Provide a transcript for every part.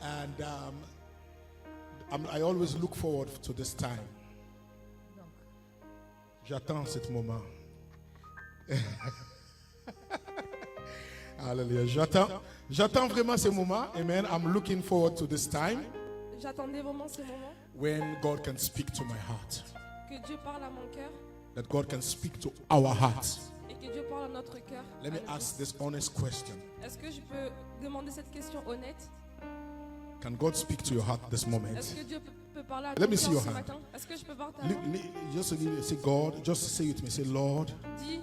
And I always look forward to this time. J'attends ce moment. Hallelujah. J'attends vraiment ce moment. Amen. I'm looking forward to this time. J'attendais vraiment ce moment when God can speak to my heart. que Dieu parle à mon cœur That God can speak to our hearts. et que Dieu parle à notre cœur. Let me ask this honest question. Est-ce que je peux demander cette question honnête? Can God speak to your heart this moment? Est-ce que Dieu peut parler à Let ton me see cœur your ce hand. matin? Est-ce que je peux voir ta main? Just say God, just say it with me. Say, Lord, Dis,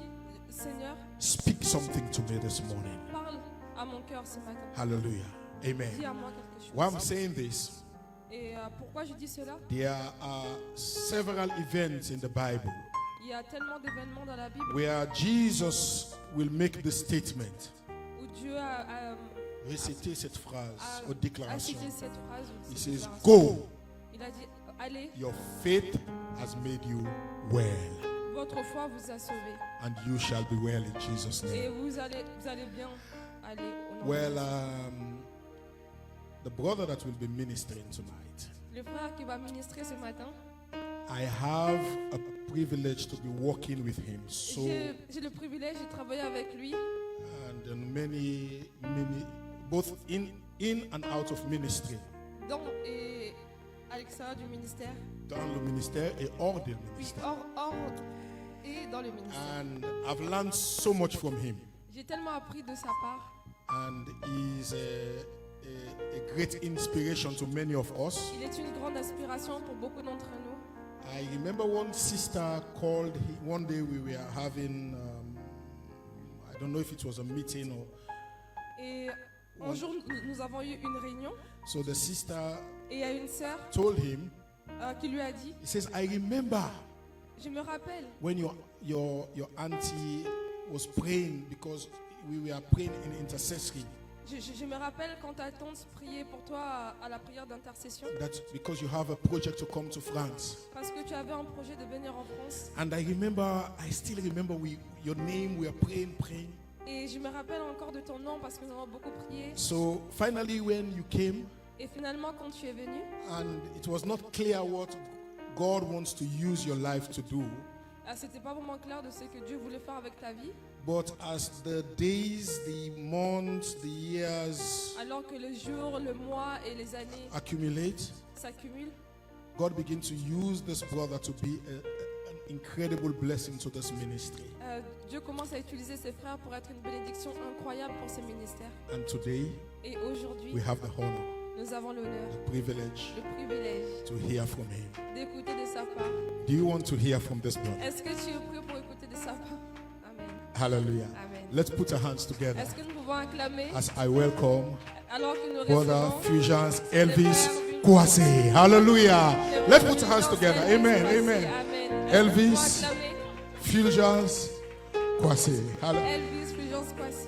Seigneur, speak something to me this morning. parle à mon cœur ce matin. Hallelujah. Dis Amen. à moi quelque chose. Why I'm saying this, Et pourquoi je dis cela? there are several events in the Bible Il y a tellement d'événements dans la Bible where Jesus will make the statement. où Dieu a Récitez cette phrase aux cité déclarations. cette phrase. Ou He cette says, déclaration. go, Il a dit, allez, your faith has made you well, votre foi vous a sauvé. and you shall be well in Jesus' Et name. vous allez bien aller au nom Well, de Jésus. the brother that will be ministering tonight, Le frère qui va ministrer ce matin, I have a privilege to be working with him. So, j'ai le privilège de travailler avec lui and many, both in and out of ministry, dans et à l'extérieur du ministère, dans le ministère et hors du puis ministère. hors et dans le ministère. And I've learned so much from him. J'ai tellement appris de sa part. And he's a great inspiration to many of us. Il est une grande inspiration pour beaucoup d'entre nous. I remember one sister called, one day we were having, I don't know if it was a meeting or, Et un jour, nous avons eu une réunion so the sister et il y a une sœur told him, qui lui a dit, he says, I remember je me rappelle when your auntie was praying because we were praying in intercessory. Je me rappelle quand ta tante priait pour toi à la prière d'intercession That's because you have a project to come to France. parce que tu avais un projet de venir en France. And I still remember your name, we are praying. Et je me rappelle encore de ton nom parce que nous avons beaucoup prié. So finally when you came, Et finalement, quand tu es venu, and it was not clear what God wants to use your life to do, c'était pas vraiment clair de ce que Dieu voulait faire avec ta vie. but as the days, the months, the years Alors que le jour, le mois et les années accumulate, s'accumulent, God began to use this brother to be an incredible blessing to this ministry. Dieu commence à utiliser ses frères pour être une bénédiction incroyable pour ce ministère. And today Et aujourd'hui, we have the honor, nous avons l'honneur, the privilege le privilège to hear from him. d'écouter de sa part. Do you want to hear from this brother? Est-ce que tu es prêt pour écouter de sa part? Amen. Hallelujah. Amen. Let's put our hands together Est-ce que nous pouvons acclamer as I welcome alors que nous Brother recevons Fulgence Elvis Kwasi. Hallelujah. Let's put our hands together. Amen. Amen. Amen. Elvis Est-ce que nous pouvons acclamer Fulgence Kwasi. Hallelujah. Elvis Fulgence Kwasi.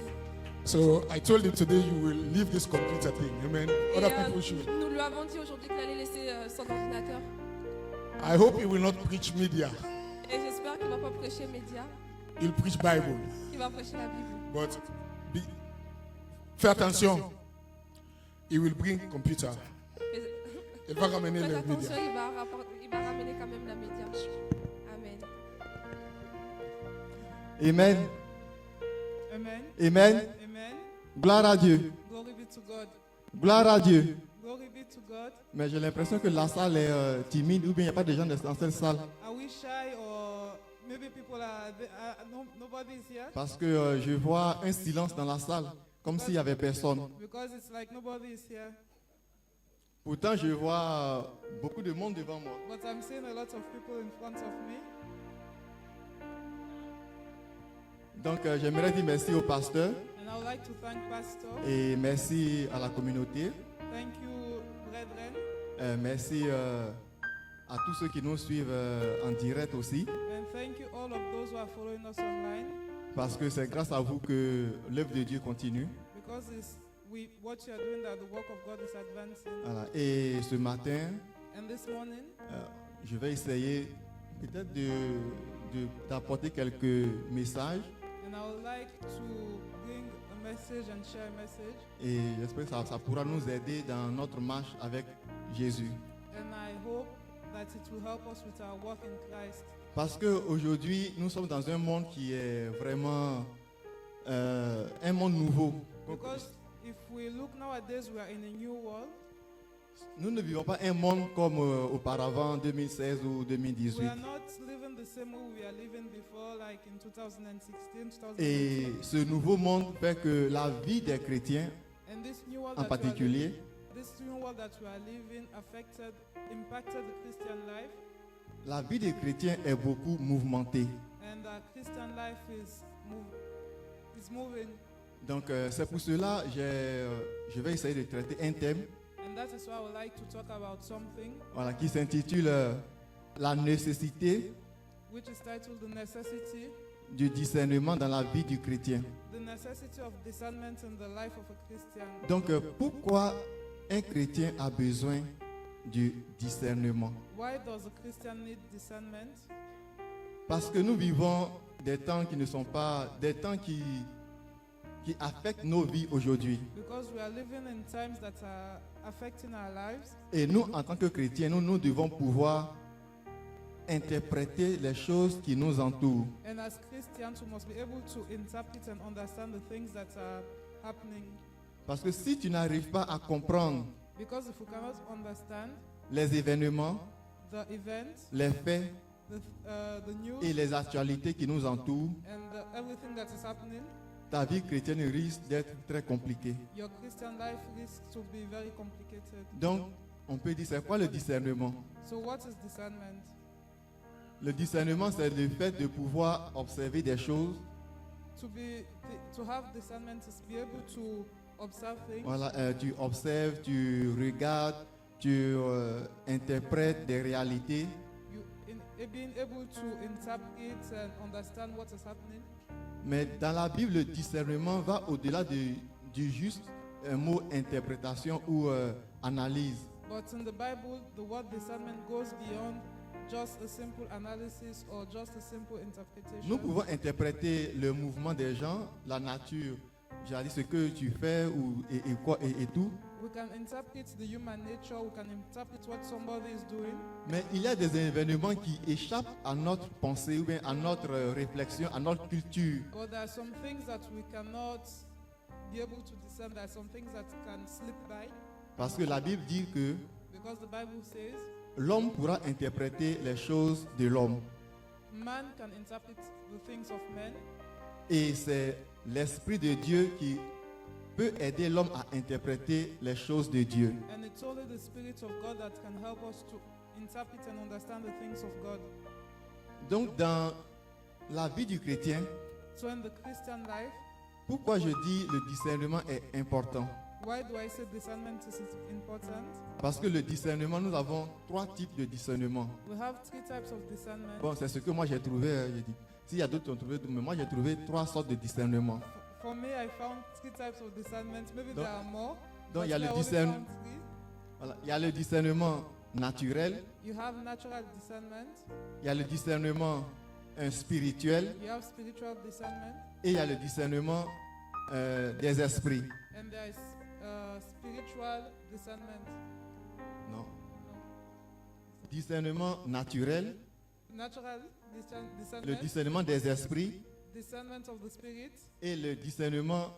So I told him today you will leave this computer thing. Amen. Et, Other people should. nous lui avons dit aujourd'hui qu'il allait laisser son ordinateur. I hope he will not preach media. Et j'espère qu'il ne va pas prêcher médias, He'll preach Bible. qu'il va prêcher la Bible. But fais attention. He will bring computer. Mais- Il va ramener Faites les attention, médias. il va ramener quand même la média. Amen. Amen. Amen. Amen. Amen. Gloire à Dieu. Glory be to God. Gloire à Dieu. Glory be to God. Mais j'ai l'impression que la salle est timide ou bien il n'y a pas de gens dans cette salle. Are we shy or maybe people are, nobody is here? Parce que je vois un silence dans la salle, comme s'il n'y avait personne. Because it's like nobody is here. Pourtant, je vois beaucoup de monde devant moi. But I'm seeing a lot of people in front of me. Donc, j'aimerais dire merci au pasteur And I would like to thank Pastor. et merci à la communauté. Thank you, brethren. Merci à tous ceux qui nous suivent en direct aussi. And thank you all of those who are following us online. Parce que c'est grâce à vous que l'œuvre de Dieu continue. Because it's what you are doing that the work of God is advancing. Voilà. Et ce matin, And this morning, je vais essayer peut-être d'apporter quelques messages and I would like to bring a message and share a message. Et j'espère que ça pourra nous aider dans notre marche avec Jésus. And I hope that it will help us with our walk in Christ. Parce qu'aujourd'hui, nous sommes dans un monde qui est vraiment un monde nouveau. Because if we look nowadays, we are in a new world. Nous ne vivons pas un monde comme auparavant, 2016 ou We 2018. are not living the same way we are living before, like in 2016, 2018. Et ce nouveau monde fait que la vie des chrétiens, And this new world en that we are particulier, this new world that we are living impacted the Christian life, la vie des chrétiens est beaucoup mouvementée. and Christian life is moving. Donc c'est pour cela que je vais essayer de traiter un thème And that is why I would like to talk about something voilà, qui s'intitule La nécessité which is titled The Necessity, du discernement dans la vie du chrétien. the necessity of discernment in the life of a Christian. Donc pourquoi un chrétien a besoin du discernement? Why does a Christian need discernment? Parce que nous vivons des temps qui ne sont pas des temps qui affectent nos vies aujourd'hui. Because we are living in times that are affecting our lives. Et nous, en tant que chrétiens, nous devons pouvoir interpréter les choses qui nous entourent. And as Christians, we must be able to interpret and understand the things that are happening. Parce que si tu n'arrives pas à comprendre Because if we cannot understand les événements, the events, les faits the news, et les actualités qui nous entourent, and everything that is happening, ta vie chrétienne risque d'être très compliquée. your Christian life risks to be very complicated. Donc, on peut dire, c'est quoi le discernement? So what is discernment? Le discernement, c'est le fait de pouvoir observer des choses. To have discernment is be able to observe things. Voilà, tu observes, tu regardes, tu interprètes des réalités. Being able to interpret and understand what is happening. Mais dans la Bible, le discernement va au-delà du juste mot interprétation ou analyse. But in the Bible, the word discernment goes beyond just a simple analysis or just a simple interpretation. Nous pouvons interpréter le mouvement des gens, la nature, j'ai dit ce que tu fais et tout. We can interpret the human nature, we can interpret what somebody is doing. Mais il y a des événements qui échappent à notre pensée ou bien à notre réflexion, à notre culture. But there are some things that we cannot be able to discern. There are some things that can slip by. Parce que la Bible dit que Because the Bible says l'homme pourra interpréter les choses de l'homme. man can interpret the things of men. Et c'est l'Esprit de Dieu qui peut aider l'homme à interpréter les choses de Dieu. And it's only the Spirit of God that can help us to interpret and understand the things of God. Donc dans la vie du chrétien, So in the Christian life, pourquoi je dis le discernement est important? why do I say discernment is important? Parce que le discernement, nous avons 3 types de discernement. We have 3 types of discernment. Bon, c'est ce que moi j'ai trouvé. J'ai dit. S'il y a d'autres qui ont trouvé, mais moi j'ai trouvé 3 sortes de discernement. For me, I found 3 types of discernment. Maybe Donc- there are more. Donc il y a but le I only discernement. found 3. Voilà. Il y a le discernement naturel, You have natural discernment, il y a le discernement spirituel you have spiritual discernment, et il y a le discernement des esprits. and there is spiritual discernment. Non. Discernement naturel, Natural le discernment, discernement des esprits discernment of the spirit, et le discernement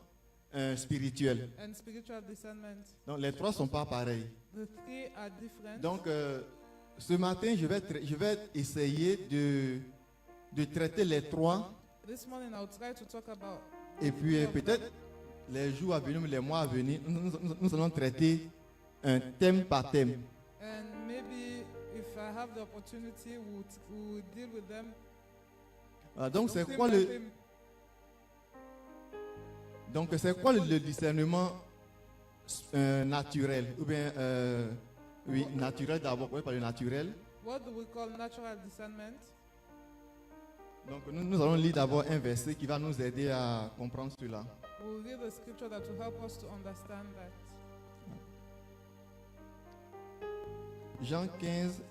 spirituel. and spiritual discernment. Donc les 3 ne sont pas pareils. The 3 are different. Donc ce matin, je vais essayer de traiter les 3 This morning I'll try to talk about et puis peut-être les jours à venir, les mois à venir, nous allons traiter un thème par thème. and maybe if I have the opportunity we'll deal with them. Voilà, donc c'est theme quoi by le theme. donc c'est quoi le discernement naturel ou bien oui naturel d'abord, oui, par le naturel. What do we call natural discernment? Donc nous allons lire d'abord un verset qui va nous aider à comprendre cela. We'll read the scripture that will help us to understand that. Jean 15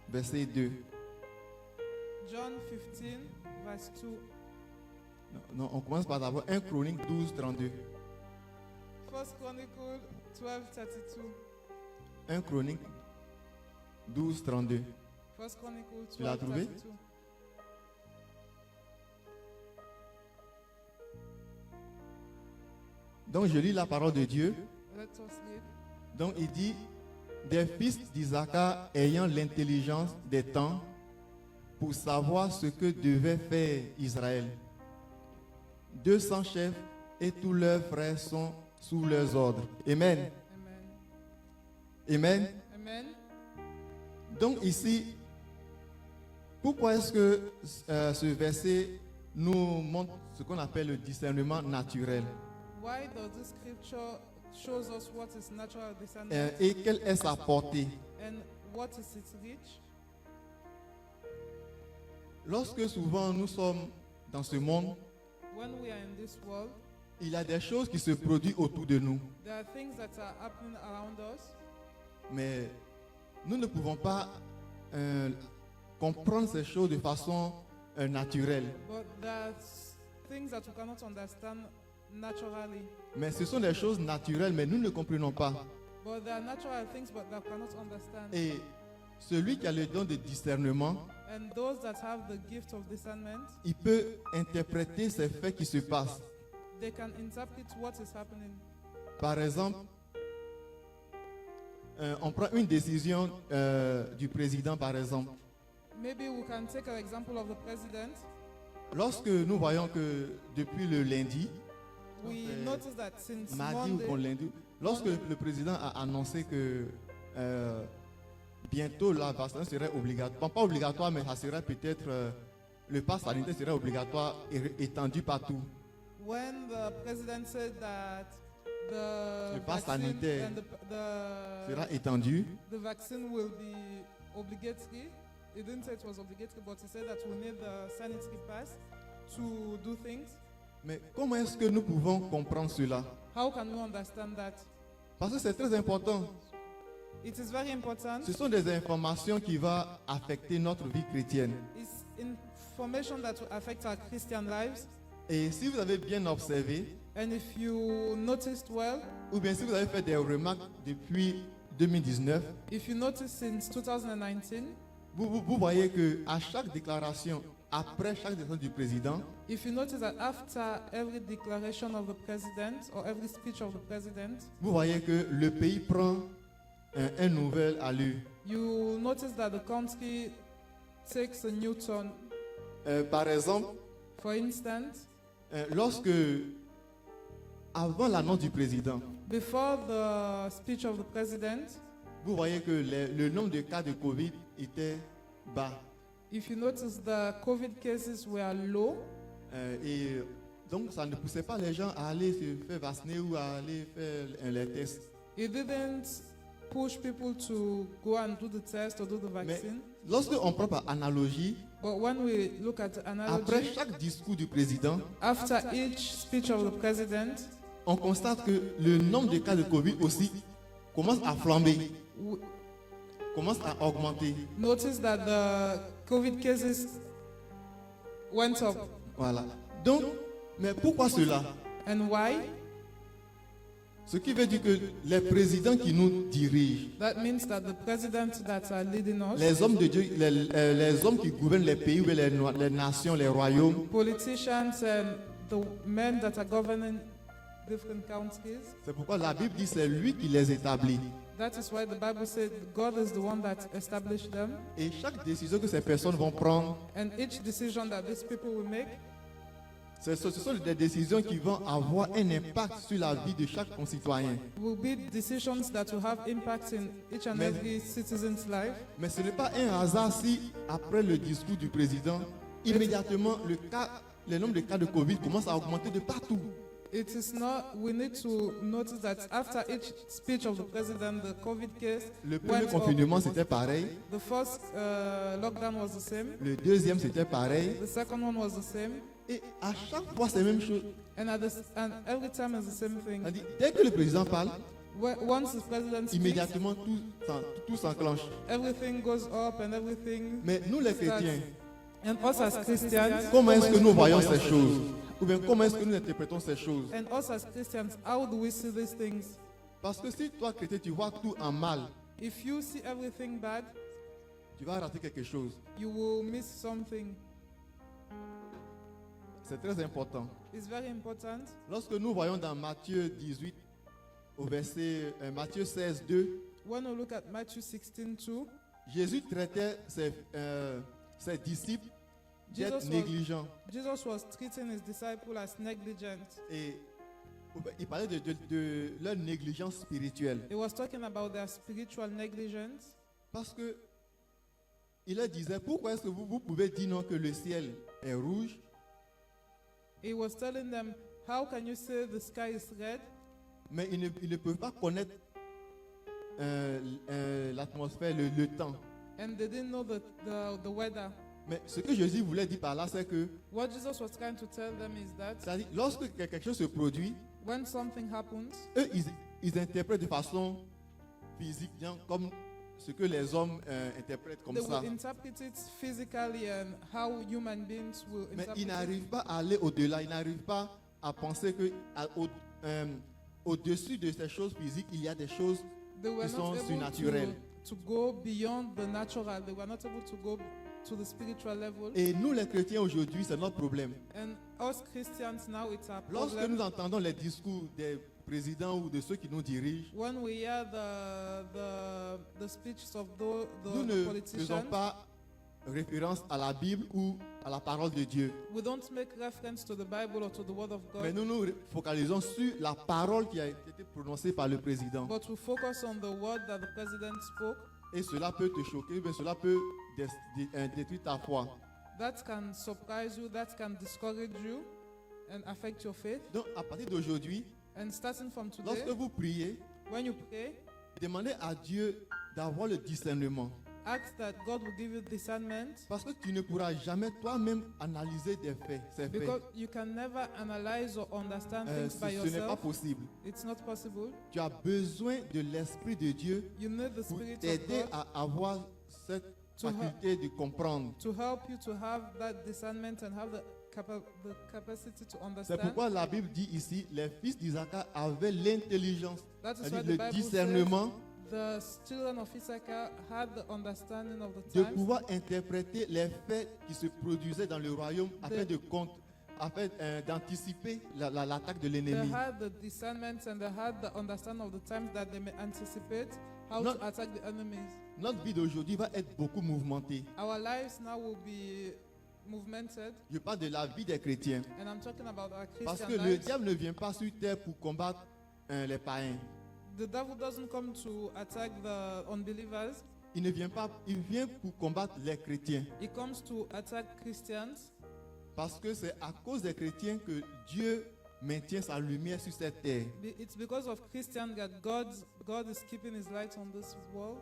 verset 2. John 15, verse 2. Non, on commence par d'abord 1 Chronique 12, 32. First Chronicle 12:32. 1 Chronique 12, 32. First Chronicle Tu l'as trouvé? 12:32. Donc je lis la parole de Dieu. Let us read. Donc il dit, des fils d'Isaac ayant l'intelligence des temps pour savoir ce que devait faire Israël. 200 chefs et tous leurs frères sont sous leurs ordres. Amen. Amen. Amen. Amen. Donc ici, pourquoi est-ce que ce verset nous montre ce qu'on appelle le discernement naturel? Why does this scripture shows us what is natural discernment Et quelle est sa portée? and what is its reach? Lorsque souvent nous sommes dans ce monde, When we are in this world, il y a des choses qui se produisent autour de nous. there are things that are happening around us, Mais nous ne pouvons pas comprendre ces choses de façon naturelle. but there's things that we cannot understand naturally. Mais ce sont des choses naturelles, mais nous ne comprenons pas. But there are natural things but that we cannot understand. Et celui qui a le don de discernement, And those that have the gift of discernment, il peut interpréter ces faits qui se passent. they can interpret what is happening. Par exemple, on prend une décision du président, par exemple. Maybe we can take an example of the president. Lorsque nous voyons que depuis le lundi, We Okay. notice that since mardi ou bon Monday, lundi, lorsque le président a annoncé que bientôt la vaccination serait obligatoire, bon, pas obligatoire, mais ça serait peut-être le pass sanitaire serait obligatoire et étendu partout. when the president said that Le the pass vaccine sanitaire and Sera étendu. the vaccine will be obligatory. He didn't say it was obligatory, but he said that we need the sanitary pass to do things. Mais comment est-ce que nous pouvons comprendre cela? How can we understand that? Parce que c'est très important. It is very important. Ce sont des informations qui vont affecter notre vie chrétienne. It's information that will affect our Christian lives. Et si vous avez bien observé, And if you noticed well, ou bien si vous avez fait des remarques depuis 2019, if you noticed since 2019, vous voyez que à chaque déclaration, après chaque déclaration du président, if you notice that after every declaration of the president or every speech of the president, vous voyez que le pays prend un nouvel allure. you notice that the country takes a new turn. Par exemple, For instance, lorsque, avant l'annonce du président, before the speech of the president, vous voyez que le nombre de cas de Covid était bas. if you notice the COVID cases were low, Et donc, ça ne poussait pas les gens à aller se faire vacciner ou à aller faire les tests. it didn't push people to go and do the test or do the vaccine. Lorsque on prend par analogie, But when we look at the après analogy, chaque discours du président, after each speech of the president, on constate que le nombre de cas de Covid aussi commence à flamber, we commence à augmenter. notice that the COVID cases went up. Voilà. Donc, mais pourquoi cela? And why? Ce qui veut dire que les présidents qui nous dirigent, That means that the presidents that are leading us, les hommes de Dieu, les hommes qui gouvernent les pays, ou les nations, les royaumes, politicians and the men that are governing different countries, c'est pourquoi la Bible dit c'est lui qui les établit. that is why the Bible said God is the one that established them. Et chaque décision que ces personnes vont prendre, And each decision that these people will make, ce sont des décisions qui vont avoir un impact sur la vie de chaque concitoyen. will be decisions that will have impact in each and Mais- every citizen's life. Mais ce n'est pas un hasard si, après le discours du président, immédiatement le nombre de cas de Covid commence à augmenter de partout. It is not, we need to notice that after each speech of the president, the COVID case Le premier went up. confinement, c'était pareil. The first lockdown was the same. Le deuxième, c'était pareil. The second one was the same. Et à chaque fois, c'est la même chose. And every time it's the same thing. C'est-à-dire, dès que le président parle, Once the president speaks, immédiatement, tout s'enclenche. everything goes up and everything. Mais nous, les starts. chrétiens, And us as Christians, comment est-ce que nous voyons ces choses? Ou bien comment est-ce que nous interprétons ces choses? And us as Christians, how do we see these things? Parce que si toi, chrétien, tu vois tout en mal, If you see everything bad, tu vas rater quelque chose. you will miss something. C'est très important. It's very important. Lorsque nous voyons dans Matthieu 18, au verset Matthieu 16, 2, When we look at Matthew 16:2, Jésus traitait ses disciples d'être Jesus was- négligents. Jesus was treating his disciples as negligent. Et il parlait de leur négligence spirituelle. He was talking about their spiritual negligence. Parce que il leur disait, pourquoi est-ce que vous pouvez dire non que le ciel est rouge, He was telling them, how can you say the sky is red, mais ils ne peuvent pas connaître l'atmosphère, le temps. and they didn't know the weather? Mais ce que Jésus voulait dire par là, c'est que What Jesus was trying to tell them is that c'est-à-dire, lorsque quelque chose se produit, when something happens, eux, ils interprètent de façon physique, genre comme ce que les hommes interprètent comme they ça. will interpret it physically and how human beings will Mais interpret ils it. n'arrivent pas à aller au-delà, ils n'arrivent pas à penser que au-dessus de ces choses physiques, il y a des choses. They were qui sont not able surnaturels. to go beyond the natural. They were not able to go to the spiritual level. Et nous, les chrétiens, aujourd'hui, c'est notre problème. And us Christians now, it's our Lorsque problem. nous entendons les discours des présidents ou de ceux qui nous dirigent, When we hear the speeches of nous the ne faisons politicians, pas référence à la Bible ou à la parole de Dieu. we don't make reference to the Bible or to the Word of Mais God, nous nous focalisons sur la parole qui a été prononcée par le président. but we focus on the word that the president spoke. Et cela peut te choquer, mais cela peut détruire ta foi. That can surprise you, that can discourage you and affect your faith. Donc, à partir d'aujourd'hui, And starting from today, lorsque vous priez, when you pray, demandez à Dieu d'avoir le discernement. ask that God will give you discernment, Parce que tu ne pourras jamais toi-même analyser des faits, ces faits. because you can never analyze or understand things by Ce n'est pas yourself. possible. It's not possible. Tu as besoin de l'Esprit de Dieu You need the pour Spirit of t'aider God à avoir cette To faculté de comprendre. to help you to have that discernment and have the capacity to C'est understand. pourquoi la Bible dit ici, les fils d'Isaac avaient l'intelligence, That is why c'est-à-dire the le Bible discernement says the children of Issachar had the understanding of the de times. pouvoir interpréter les faits qui se produisaient dans le royaume afin d'anticiper l'attaque de They l'ennemi. had the discernment and they had the understanding of the times that they may anticipate how Not- to attack the enemies. Notre vie d'aujourd'hui va être beaucoup mouvementée. Our lives now will be movemented, Je parle de la vie des chrétiens. and I'm talking about our Parce Christian que le lives. diable ne vient pas sur terre pour combattre les païens. The devil doesn't come to attack the unbelievers. Il ne vient pas, il vient pour combattre les chrétiens. He comes to attack Christians, Parce que c'est à cause des chrétiens que Dieu maintient sa lumière sur cette terre. It's because of Christians that God is keeping his light on this world.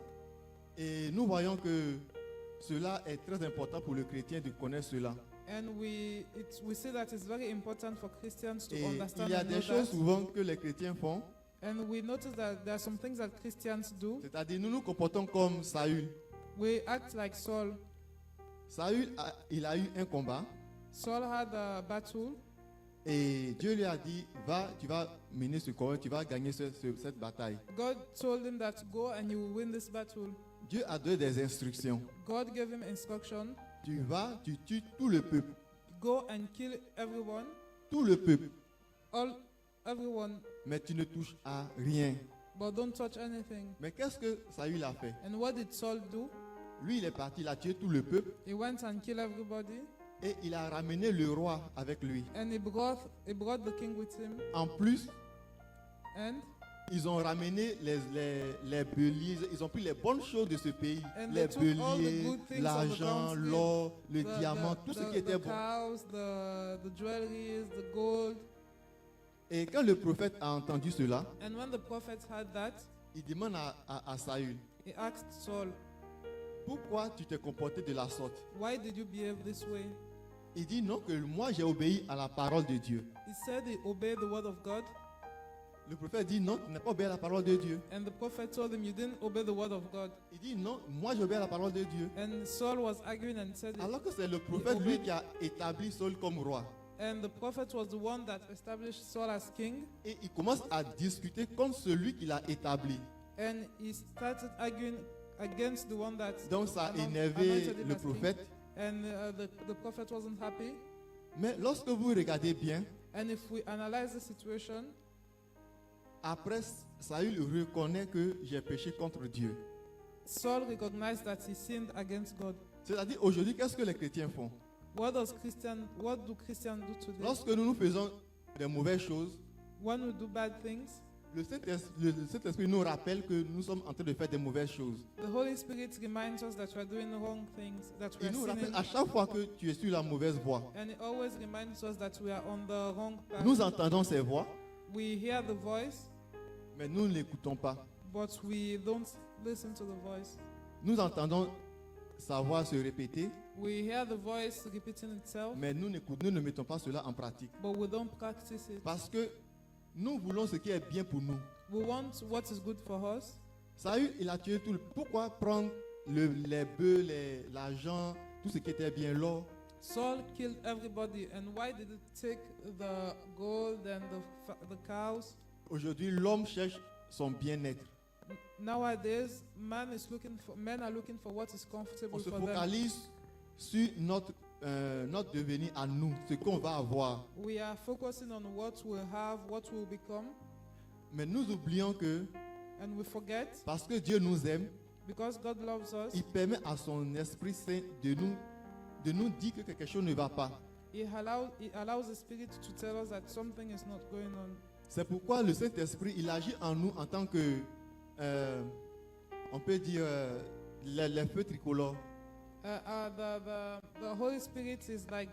Et nous voyons que cela est très important pour le chrétien de connaître cela. And we see that it's very important for Christians to Et understand il y a and know des choses that. souvent que les chrétiens font, And we notice that there are some things that Christians do. c'est-à-dire nous nous comportons comme Saül. We act like Saul. Saül, il a eu un combat Saul had a battle, et Dieu lui a dit, va, tu vas mener ce combat, tu vas gagner cette bataille. God told him that go and you will win this battle. Dieu a donné des instructions. God gave him instruction, Tu vas, tu tues tout le peuple. go and kill everyone, Tout le peuple. everyone, Mais tu ne touches à rien. but don't touch anything. Mais qu'est-ce que Saül a fait? And what did Saul do? Lui, il est parti, il a tué tout le peuple He went and killed everybody, et il a ramené le roi avec lui. and he brought the king with him, En plus, and ils ont ramené les béliers, ils ont pris les bonnes choses de ce pays. And Les they took all the béliers, good things of the l'argent, country, l'or, le diamant, tout ce qui était the bon. cows, the jewelries, the gold. Et quand le prophète a entendu cela, And when the prophet heard that, il demande à Saül, he asked Saul, pourquoi tu t'es comporté de la sorte? why did you behave this way? Il dit non, que moi j'ai obéi à la parole de Dieu. He said he obeyed the word of God. Le prophète dit non, tu n'as pas obéi à la parole de Dieu. And the prophet told him, you didn't obey the word of God. Il dit non, moi j'ai obéi à la parole de Dieu. And Saul was arguing and said, Alors que c'est le prophète lui qui a établi Saul comme roi. And the prophet was the one that established Saul as king. Et il commence à discuter contre celui qui l'a établi. And he started arguing against the one that Donc ça a anointed énervé him le as king. prophète. And the prophet wasn't happy. Mais lorsque vous regardez bien, And if we analyze the situation, après, Saül reconnaît que j'ai péché contre Dieu. Saul recognized that he sinned against God. C'est-à-dire, aujourd'hui, qu'est-ce que les chrétiens font? What do Christians do today? Lorsque nous faisons des mauvaises choses, When we do bad things, le Saint-Esprit nous rappelle que nous sommes en train de faire des mauvaises choses. the Holy Spirit reminds us that we are doing wrong things, that we Il are nous rappelle sinning. à chaque fois que tu es sur la mauvaise voie. And it always reminds us that we are on the wrong path. Nous entendons ces voix, We hear the voice, mais nous ne l'écoutons pas. but we don't listen to the voice. Nous entendons sa voix se répéter, We hear the voice repeating itself, mais nous ne mettons pas cela en pratique. but we don't practice it. Parce que nous voulons ce qui est bien pour nous. We want what is good for us. Saül, il a tué tout le... Pourquoi prendre les bœufs, l'argent, tout ce qui était bien, l'or? Saul killed everybody, and why did it take the gold and the cows? Aujourd'hui, l'homme cherche son bien-être. Nowadays, men are looking for what is On comfortable se for them. focalise sur notre devenir à nous, ce qu'on va avoir. We are focusing on what we'll have, what we'll become, Mais nous oublions que and we forget, parce que Dieu nous aime, because God loves us, il permet à son Esprit Saint de nous dire que quelque chose ne va pas. He allows the Spirit to tell us that something is not going on. C'est pourquoi le Saint-Esprit, il agit en nous en tant que, on peut dire, les feux tricolores. The Holy Spirit is like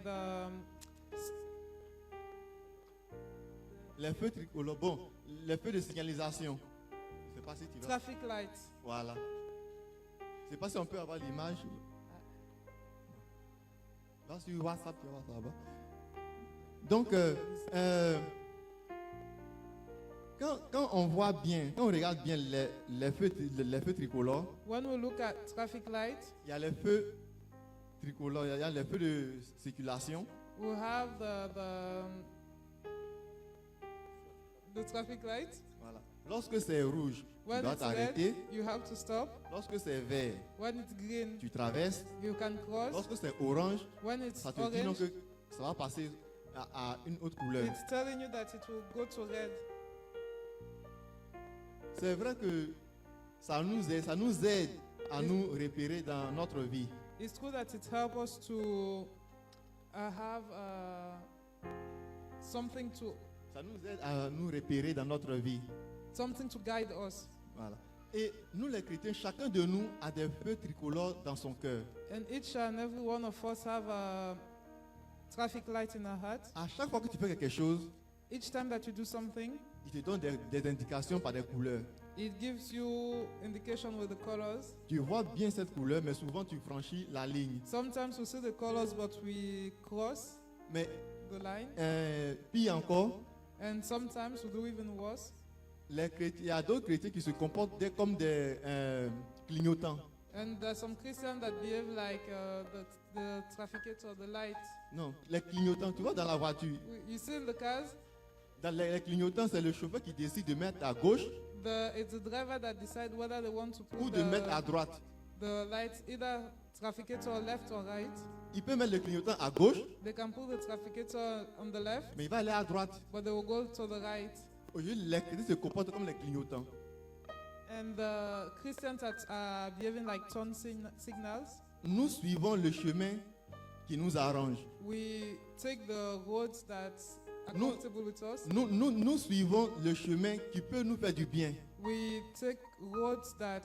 Les feux tricolores, bon, les feux de signalisation. Je ne sais pas si tu vas. traffic lights. Voilà. Je ne sais pas si on peut avoir l'image. Là, sur WhatsApp, tu vas voir ça là-bas. Donc, quand on voit bien, quand on regarde bien les feux tricolores, When we look at traffic lights, il y a les feux tricolores, il y a les feux de circulation. we have the traffic light. Voilà. Lorsque c'est rouge, tu When dois it's red, t'arrêter. you have to stop. Lorsque c'est vert, When it's green, tu traverses. you can cross. Lorsque c'est orange, When it's ça te dit non orange, que ça va passer à une autre couleur. it's telling you that it will go to red. C'est vrai que ça nous aide à nous repérer dans notre vie. It's true that it helps us to have something to Ça nous aide à nous repérer dans notre vie. guide us. Voilà. Et nous les chrétiens, chacun de nous a des feux tricolores dans son cœur. And each and every one of us have a traffic light in our heart. À chaque fois que tu fais quelque chose, Each time that you do something, il te donne des indications par des couleurs. it gives you indication with the colors. Tu vois bien cette couleur, mais souvent tu franchis la ligne. Sometimes we see the colors, but we cross Mais the line. pire encore, And sometimes we do even worse. il y a d'autres chrétiens qui se comportent comme des clignotants. And there's some Christians that behave like the trafficator, the light. Non, les clignotants, tu vois dans la voiture. You see in the cars, Dans les clignotants, c'est le chauffeur qui décide de mettre à gauche it's the driver that decide whether they want to ou put de mettre à droite. the lights either trafficator left or right. Il peut mettre le clignotant à gauche, They can put the trafficator on the left, mais il va aller à droite. but they will go to the right. Aujourd'hui, les chrétiens se comportent comme les clignotants. And the Christians are behaving like turn signals. Nous suivons le chemin qui nous arrange. We take the roads that are Nous- comfortable with us. Nous suivons le chemin qui peut nous faire du bien, We take roads that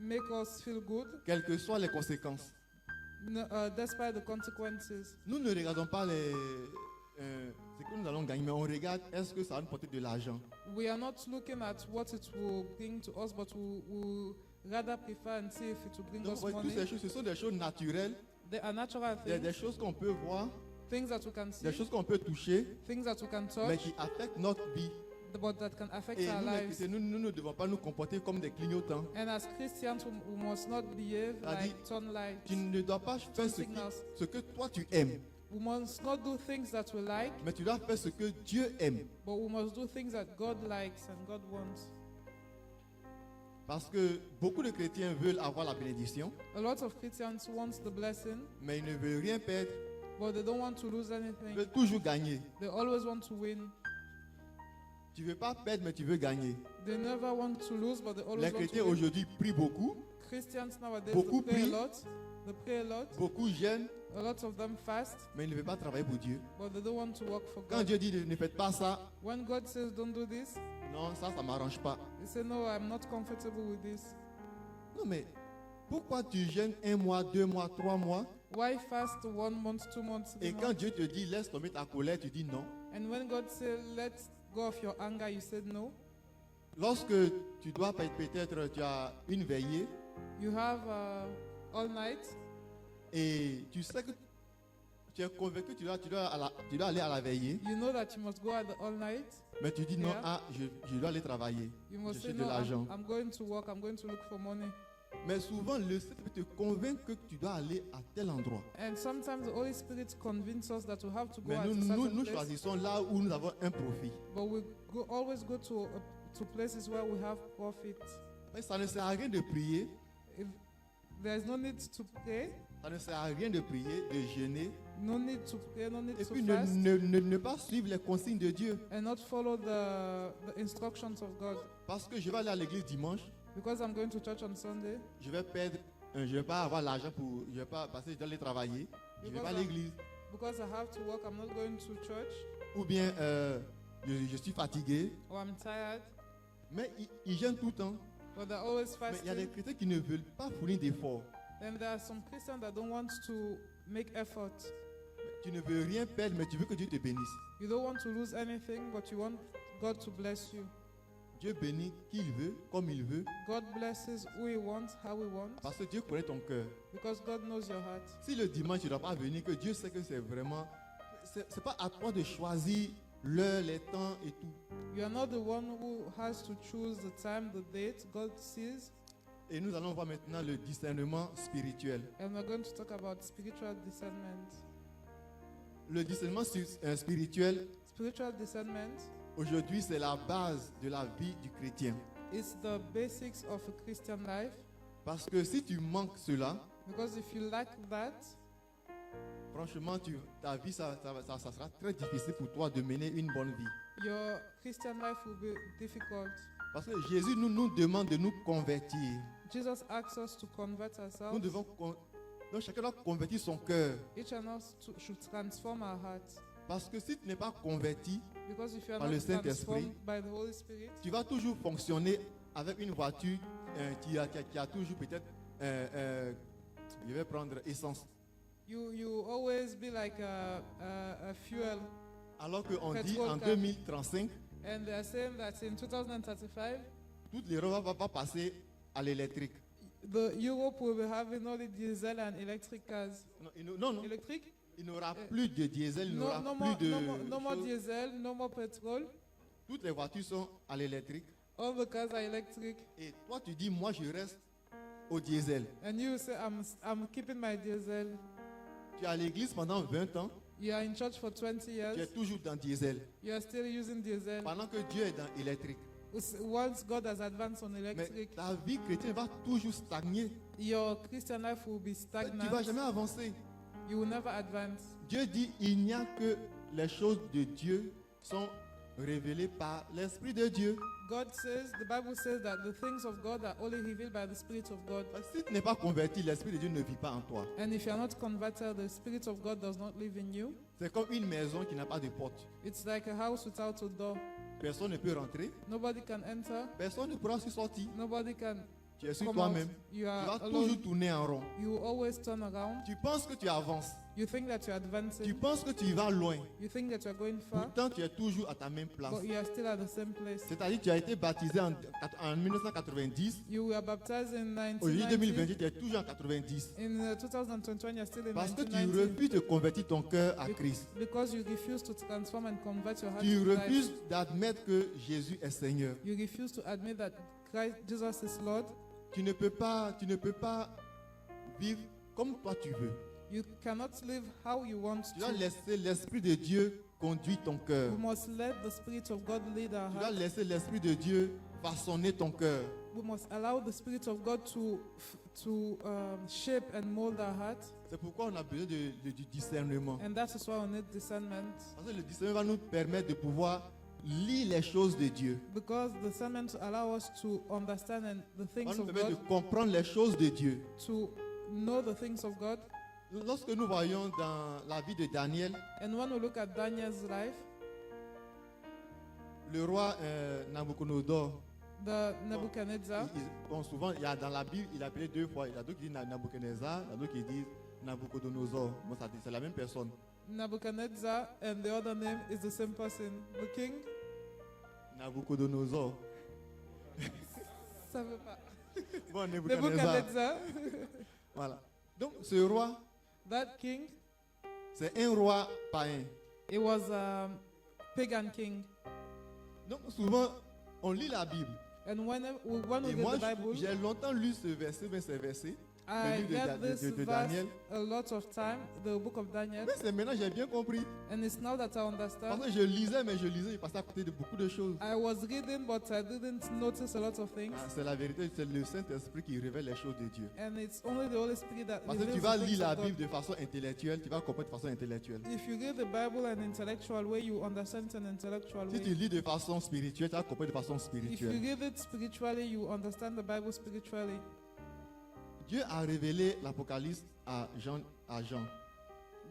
make us feel good, quelles que soient les conséquences. despite the consequences. Nous ne regardons pas ce que nous allons gagner, mais on regarde est-ce que ça va nous porter de l'argent. We are not looking at what it will bring to us, but we rather prefer and see if it will bring Donc, us ouais, toutes money. ces choses, ce sont des choses naturelles, They are natural des things, choses qu'on peut voir, things that we can see, des choses qu'on peut toucher, things that we can mais touch, qui affectent notre vie. but that can affect Et our nous, les lives. chrétiens, nous ne devons pas nous comporter comme des clignotants. And as Christians, we must not behave C'est-à-dire, like turn lights, Tu ne dois pas faire turn ce signals. que toi tu aimes. We must not do things that we like, mais tu dois faire ce que Dieu aime. but we must do things that God likes and God wants. Parce que beaucoup de chrétiens veulent avoir la bénédiction, A lot of Christians want the blessing, mais ils ne veulent rien perdre. but they don't want to lose Ils anything. veulent toujours gagner. They always want to win. Tu ne veux pas perdre, mais tu veux gagner. They never want to lose, but they Les always want chrétiens to win. aujourd'hui prient beaucoup, Christians nowadays, Beaucoup they pray a prient. lot. They pray a lot. beaucoup jeûnent, A lot of them fast, mais ils ne veulent pas travailler pour Dieu. but they don't want to work for Quand God. Dieu dit ne faites pas ça, When God says don't do this, non, ça ne m'arrange pas. they say no, I'm not comfortable with this. Non, mais pourquoi tu jeûnes 1 mois, 2 mois, 3 mois, Why fast 1 month, 2 months, 3 et quand months? Dieu te dit laisse tomber ta colère, tu dis non. And when God said let go of your anger, you said no. Lorsque tu dois peut-être, tu as une veillée You have all night, et tu sais que tu es convaincu que tu dois aller à la veillée, you know that you must go at the all night. mais tu dis non, Yeah. je dois aller travailler, You must say chercher de no, l'argent. I'm going to work, I'm going to look for money. Mais souvent, le Seigneur peut te convaincre que tu dois aller à tel endroit. And sometimes the Holy Spirit convinces us that we have to go Mais at a nous certain place, choisissons là où nous avons un profit. but we always go to places where we have profit. Mais ça ne sert à rien de prier, If there's no need to pray, ça ne sert à rien de prier, de jeûner, no need to pray, no need et to puis fast, ne pas suivre les consignes de Dieu. and not follow the instructions of God. Parce que je vais aller à l'église dimanche, Because I'm going to church on Sunday, je vais perdre, je vais pas avoir l'argent pour, je vais pas parce que je dois aller travailler, je vais pas à l'église. because I have to work, I'm not going to church, Ou bien je suis fatigué, or I'm tired, mais ils jeûnent tout le temps. but they're always Mais il y a des fasting. chrétiens qui ne veulent pas fournir d'efforts. Then there are some Christians that don't want to make effort. Tu ne veux rien perdre, mais tu veux que Dieu te bénisse. You don't want to lose anything, but you want God to bless you. Dieu bénit qui il veut, comme il veut, God blesses who He wants, how He wants, parce que Dieu connaît ton cœur. because God knows your heart. Si le dimanche tu ne dois pas venir, que Dieu sait que c'est vraiment, c'est pas à toi de choisir l'heure, les temps et tout. You are not the one who has to choose the time, the date. God sees, Et nous allons voir maintenant le discernement spirituel. and we're going to talk about spiritual discernment. Le discernement spirituel, Spiritual discernment aujourd'hui, c'est la base de la vie du chrétien. is the basics of a Christian life, Parce que si tu manques cela, because if you lack that, franchement, ta vie, ça sera très difficile pour toi de mener une bonne vie. your Christian life will be difficult. Parce que Jésus nous demande de nous convertir. Jesus asks us to convert Nous ourselves. devons donc chacun doit convertir son cœur. Each and us should transform our hearts. Parce que si tu n'es pas converti, Because if you are Par le not Saint-Esprit, transformed by the Holy Spirit, tu vas toujours fonctionner avec une voiture qui a toujours peut-être, je vais prendre essence. you always be like a fuel. Alors qu'on dit Petrol en car. 2035, And they are saying that in 2035, toute l'Europe va passer à l'électrique. the Europe will be having only diesel and electric cars. Non, Electric? il n'y aura plus de diesel, il n'y No, aura no plus more, de no more choses. diesel, no more petrol. Toutes les voitures sont à l'électrique. All the cars are electric. Et toi, tu dis, moi, je reste au diesel. And you say, I'm keeping my diesel. Tu es à l'église pendant 20 ans, You are in church for 20 tu es years. toujours dans diesel. You are still using diesel. Pendant que Dieu est dans électrique. Once God has advanced on Mais electric, ta vie chrétienne va toujours stagner. your Christian life will be Tu ne vas stagnant. jamais avancer. You will never advance. Dieu dit, il n'y a que les choses de Dieu sont révélées par l'Esprit de Dieu. God says, the Bible says that the things of God are only revealed by the Spirit of God. Si tu n'es pas converti, l'Esprit de Dieu ne vit pas en toi. And if you are not converted, the Spirit of God does not live in you. C'est comme une maison qui n'a pas de porte. It's like a house without a door. Personne ne peut rentrer, Nobody can enter. personne ne pourra aussi sortir. Nobody can Tu es sur come out. toi-même. You Tu are vas alone. toujours tourner en rond. You will always turn around. Tu penses que tu avances. You think that you're Tu advancing. penses que tu vas loin. You think that you're going far, Pourtant, tu es toujours à ta même place. but you are still at the same place. C'est-à-dire que tu as été baptisé en 1990. You were baptized in Aujourd'hui, 1990. 2020, tu es toujours en 90. In 2021, you're still in Parce que tu 1990. refuses de convertir ton cœur à Christ. Because you refuse to transform and convert your heart Tu to Christ. refuses d'admettre que Jésus est Seigneur. You refuse to admit that Jesus is Lord. Tu ne peux pas vivre comme toi tu veux. You cannot live how you want Tu dois to. laisser l'Esprit de Dieu conduire ton cœur. We must let the Spirit of God lead our Tu dois heart. laisser l'Esprit de Dieu façonner ton cœur. We must allow the Spirit of God to shape and mold our heart. C'est pourquoi on a besoin du discernement. And that is why we need discernment. Parce que le discernement va nous permettre de pouvoir lire les choses de Dieu. Because discernment allows us to understand and the Va things nous of permettre God, de comprendre les choses de Dieu. to know the things of God. Lorsque nous voyons dans la vie de Daniel, And when we look at Daniel's life, le roi Nabucodonosor, the Nebuchadnezzar, bon, souvent il y a dans la Bible, il est appelé deux fois. Il y a d'autres qui disent Nabucodonosor, il y a d'autres qui disent Nabucodonosor. Bon, c'est la même personne. Nebuchadnezzar, and the other name is the same person, the king. Nabucodonosor. Ça veut pas. Bon, Nebuchadnezzar. Nebuchadnezzar, Voilà. Donc ce roi, that king, c'est un roi païen. it was a pagan king. Donc souvent, on lit la Bible. And when we Et read moi, the Bible, j'ai longtemps lu ce verset, mais ces versets, I le livre read this de verse Daniel. a lot of time, the book of Daniel, Mais c'est maintenant j'ai bien compris. and it's now that I Parce understand. que je lisais, mais je passais à côté de beaucoup de choses. I was reading, but I didn't notice a lot of things. Ah, c'est la vérité, c'est le Saint-Esprit qui révèle les choses de Dieu. And it's only the Holy Spirit that Parce que tu reveals vas the lire things la of God. Bible de façon intellectuelle, tu vas comprendre de façon intellectuelle. If you read the Bible in an intellectual way, you understand it in an intellectual Si tu way. lis de façon spirituelle, tu vas comprendre de façon If you spirituelle. read it spiritually, you understand the Bible spiritually. Dieu a révélé l'Apocalypse à Jean.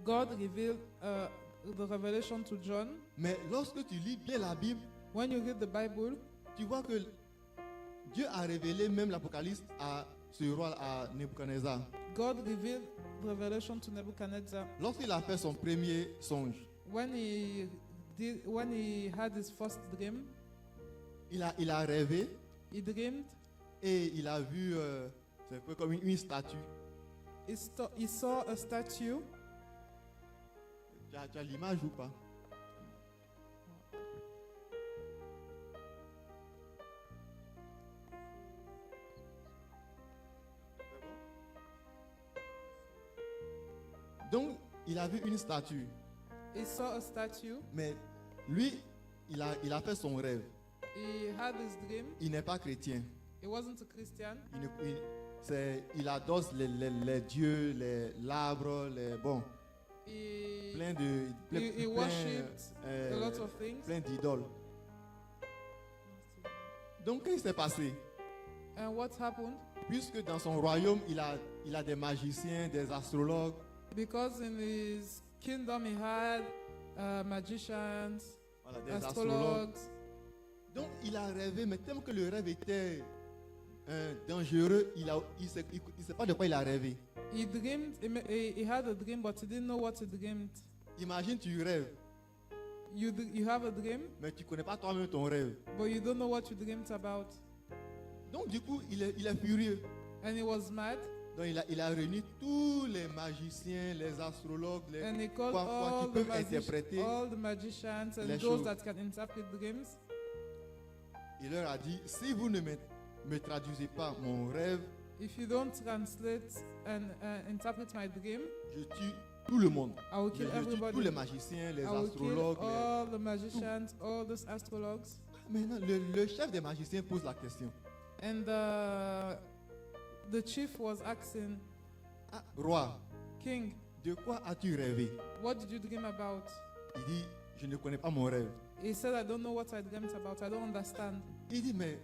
God revealed the revelation to John. Mais lorsque tu lis bien la Bible, When you read the Bible, tu vois que Dieu a révélé même l'Apocalypse à ce roi, à Nebuchadnezzar. God revealed the revelation to Nebuchadnezzar. Lorsqu'il a fait son premier songe, When he had his first dream, il a rêvé he dreamed. et il a vu, c'est un peu comme une statue. He saw a statue. Tu as l'image ou pas? Donc, il a vu une statue. He saw a statue. Mais lui, il a fait son rêve. He had his dream. Il n'est pas chrétien. He wasn't a Christian. Il adore les dieux, l'arbre, bon, He, plein de he worshipped a lot of things. plein d'idoles. Donc, qu'est-ce qui s'est passé? And what happened? Puisque dans son royaume, il a des magiciens, des astrologues. Because in his kingdom he had magicians, Voilà, des astrologues. astrologues. Donc, il a rêvé, mais tellement que le rêve était dangereux, il ne sait pas de quoi il a rêvé. He dreamed, he had a dream, but he didn't know what he dreamed. Imagine, tu rêves, You have a dream, mais tu ne connais pas toi-même ton rêve. but you don't know what you dreamed about. Donc, du coup, il est furieux. And he was mad, Donc, il a réuni tous les magiciens, les astrologues, and he called qui peuvent interpréter. all the magicians and les those choses. that can interpret dreams. Il leur a dit, si vous ne me traduisez pas mon rêve, If you don't translate and interpret my dream, je tue tout le monde. I will Je kill tue tous everybody. les magiciens, les I will kill astrologues. all the magicians, all those astrologues. Maintenant, le chef des magiciens pose la question. And the chief was asking, Ah, roi, King, de quoi as-tu rêvé? what did you dream about? Il dit, je ne connais pas mon rêve. He said, I don't know what I dreamt about. I don't understand. Il dit, mais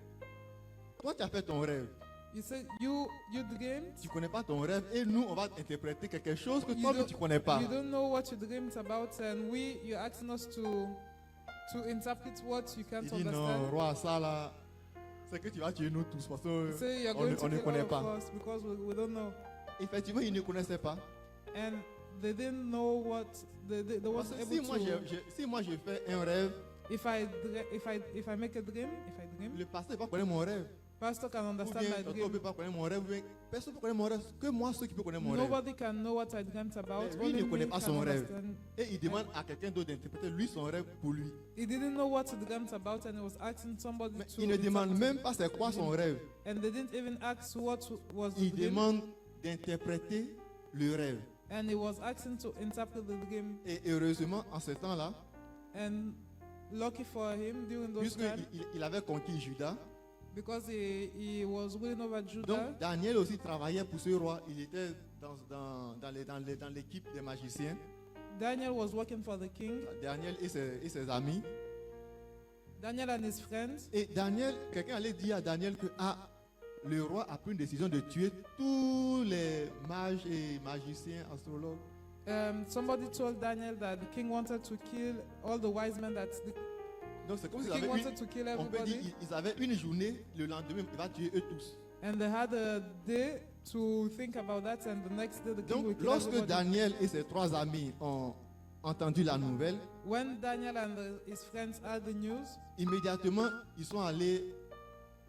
toi, tu as fait ton rêve. You said, you dreamed? Tu ne connais pas ton rêve et nous, on va interpréter quelque chose que You toi-même don't- tu ne connais pas. You don't know what you dreamed about, and you're asking us to interpret what you can't Il dit, non, understand. roi, ça là, c'est que tu vas tuer nous tous parce que Say you're on going ne- to on ne kill connaît all pas. of us because we don't know. Effectivement, il ne connaissait pas. And they didn't know what they Parce wasn't que able to. si moi je fais un rêve, If I make a dream, if I dream, le pasteur ne peut pas connaître mon rêve. pastor can Ou understand bien my tonton ne dream. peut pas connaître mon rêve. Ou bien personne ne peut connaître mon rêve. Que moi, ceux qui peuvent connaître mon rêve. Nobody can know what I dreamt about. Mais lui, Only il ne connaît me pas can son rêve. understand. Et il demande à quelqu'un d'autre d'interpréter lui son rêve pour lui. He didn't know what he dreamt about, and he was asking somebody Mais to. il ne demande interpret même it. pas c'est quoi son rêve. And they didn't even ask what was the Il dream. demande d'interpréter le rêve. And he was asking to interpret the dream. Et heureusement, en ce temps-là, And lucky for him during those times, puisqu'il avait conquis Juda, because he was ruling over Judah. donc Daniel aussi travaillait pour ce roi. Il était dans l'équipe des magiciens. Daniel was working for the king. Daniel et ses amis. Daniel and his friends. Et Daniel, quelqu'un allait dire à Daniel que le roi a pris une décision de tuer tous les mages et magiciens, astrologues. Somebody told Daniel that the king wanted to kill all the wise men. Donc c'est comme The s'ils king avaient wanted to kill on peut dire, everybody. ils avaient une journée, le lendemain, il va tuer eux tous. And they had a day to think about that, and the next day the king will Donc kill lorsque everybody. Daniel et ses 3 amis ont entendu la nouvelle, When Daniel and his friends heard the news, immédiatement, ils sont allés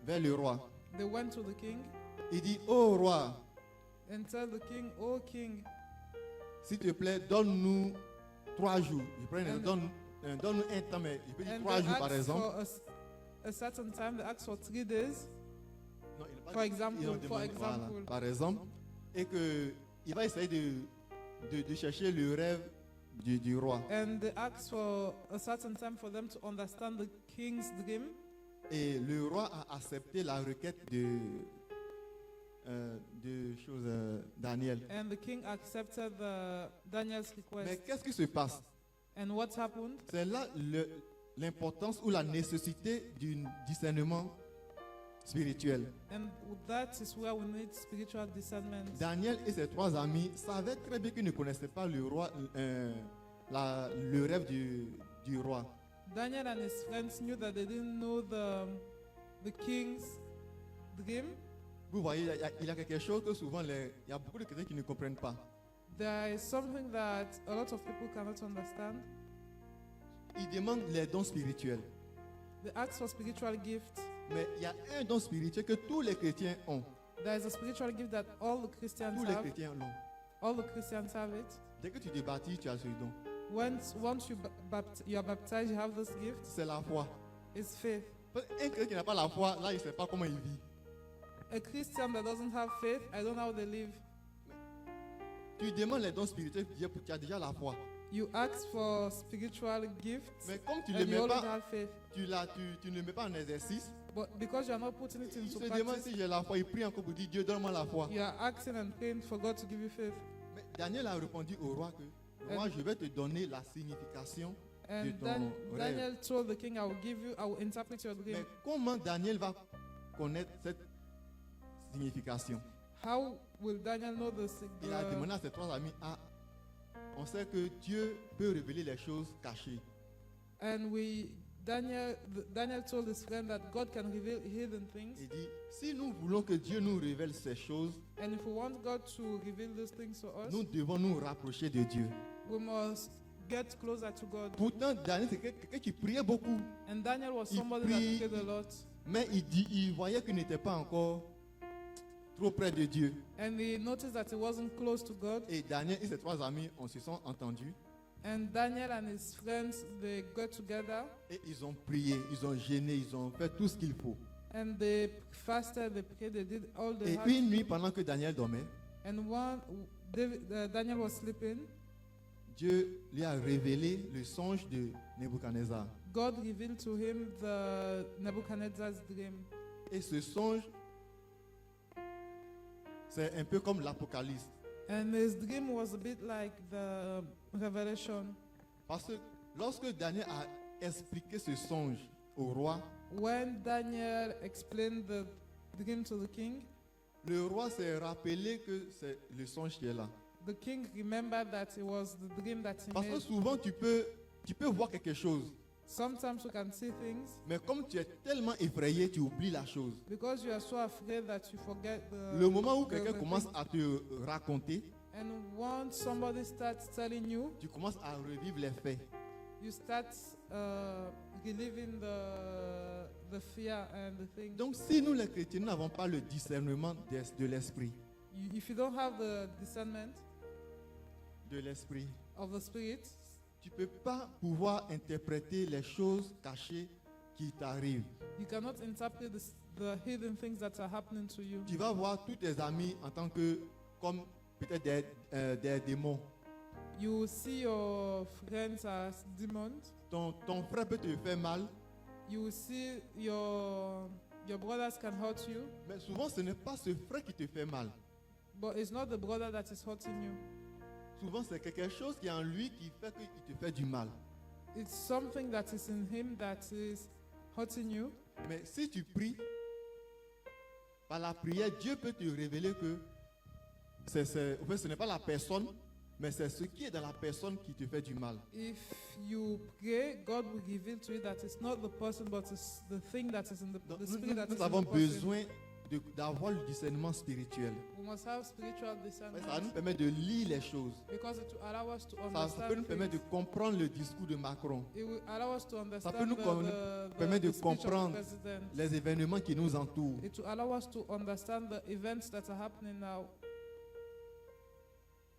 vers le roi. they went to the king Il dit, oh roi, and told the king, "Oh king, s'il te plaît, donne-nous 3 jours. And- Donne-nous un temps, mais il peut dire and 3 they jours par asked exemple. for a certain time. They asked for 3 days, Non, il n'a pas for dit- example, ils ont for demandé, voilà, example. par exemple, et qu'il va essayer de chercher le rêve du roi. And they asked for a certain time for them to understand the king's dream. Et le roi a accepté la requête de Daniel. And the king accepted Daniel's Mais request. qu'est-ce qui se passe? And what happened? C'est là l'importance ou la nécessité d'un discernement spirituel. And that is where we need spiritual discernment. Daniel et ses 3 amis savaient très bien qu'ils ne connaissaient pas le roi, le rêve du roi. Daniel and his friends knew that they didn't know the king's dream. Vous voyez, il y a quelque chose que souvent, il y a beaucoup de chrétiens qui ne comprennent pas. There is something that a lot of people cannot understand. Ils demandent les dons spirituels. They ask for spiritual gifts. Mais il y a un don spirituel que tous les chrétiens ont. There is a spiritual gift that all the Christians Tous les have. chrétiens l'ont. All the Christians have it. Dès que tu te baptises, tu as ce don. Once you are baptized, you have this gift. C'est la foi. It's faith. Un chrétien qui n'a pas la foi, là, il ne sait pas comment il vit. A Christian that doesn't have faith, I don't know how they live. Tu demandes les dons spirituels, tu as déjà la foi. You ask for spiritual gifts, Mais comme tu ne and le you mets already pas, have faith. tu ne le mets pas en exercice, But because you are not putting it il into se demande practice, si j'ai la foi. Il prie encore pour dire Dieu, donne-moi la foi. you are asking and praying for God to give you faith. Mais Daniel a répondu au roi que moi, je vais te donner la signification. And ton rêve. Daniel told the king, I will interpret your dream. Mais comment Daniel va connaître cette signification? How will Daniel know Il a demandé à ses 3 amis, on sait que Dieu peut révéler les choses cachées. And Daniel told his friend that God can reveal hidden things. Il dit, si nous voulons que Dieu nous révèle ces choses, And if we want God to reveal these things to us, nous devons nous rapprocher de Dieu. we must get closer to God. Pourtant, Daniel, c'est quelqu'un qui priait beaucoup, And Daniel was Il somebody prie, that prayed a lot. mais il voyait qu'il n'était pas encore trop près de Dieu. And he noticed that he wasn't close to God. Et Daniel et ses 3 amis, on se sont entendus And Daniel and his friends, they got together et ils ont prié, ils ont gêné, ils ont fait tout ce qu'il faut. and they fasted, they prayed, they did all they Et had. une nuit, pendant que Daniel dormait, And Daniel was sleeping. Dieu lui a révélé le songe de Nebuchadnezzar. God revealed to him the Nebuchadnezzar's dream. Et ce songe, c'est un peu comme l'Apocalypse. And his dream was a bit like the Revelation. Parce que lorsque Daniel a expliqué ce songe au roi, When Daniel explained the dream to the king, le roi s'est rappelé que c'est le songe qui est là. the king remembered that it was the dream that he Parce que made. souvent tu peux voir quelque chose, Sometimes we can see things mais comme tu es tellement effrayé, tu oublies la chose. because you are so afraid that you forget Le moment où the quelqu'un thing. commence à te raconter, And once somebody starts telling you, tu commences à revivre les faits. you start reliving the fear and the thing. Donc si nous les chrétiens nous n'avons pas le discernement de l'esprit, If you don't have the discernment de l'esprit, of the spirit, tu ne peux pas pouvoir interpréter les choses cachées qui t'arrivent. you cannot interpret the hidden things that are happening to you. Tu vas voir tous tes amis en tant que comme peut-être des démons. You see your friends as demons. Ton frère peut te faire mal, You see your brothers can hurt you, mais souvent ce n'est pas ce frère qui te fait mal. but it's not the brother that is hurting you. Souvent c'est quelque chose qui est en lui qui fait qu'il te fait du mal. It's something that is in him that is hurting you. Mais si tu pries, par la prière, Dieu peut te révéler que en fait, ce n'est pas la personne, mais c'est ce qui est dans la personne qui te fait du mal. If you pray, God will reveal to you that it's not the person, but it's the thing that is in Donc, the spirit that is nous in avons the person. besoin d'avoir le discernement spirituel. We must have spiritual Ouais, ça nous discernment permet de lire les choses. because it will allow us to Ça peut understand nous permettre de things. comprendre le discours de Macron, It will allow us to understand nous permet de the speech of the comprendre president. les événements qui nous entourent. It will allow us to understand the events that are happening now.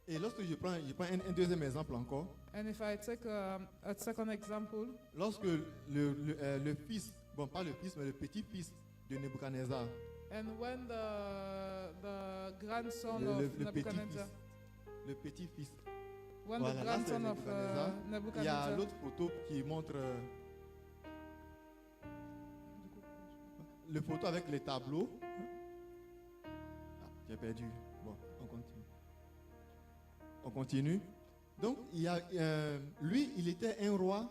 Et lorsque je prends un deuxième exemple encore, And if I take a second example, lorsque le fils, bon pas le fils, mais le petit-fils de Nebuchadnezzar, and when the grandson Le- of le- le Nebuchadnezzar, le petit-fils, when Voilà, the là, c'est grandson of Nebuchadnezzar. il y a Nebuchadnezzar, l'autre photo qui montre le photo avec les tableaux. Ah, j'ai perdu. Bon, on continue. On continue. Donc, lui, il était un roi.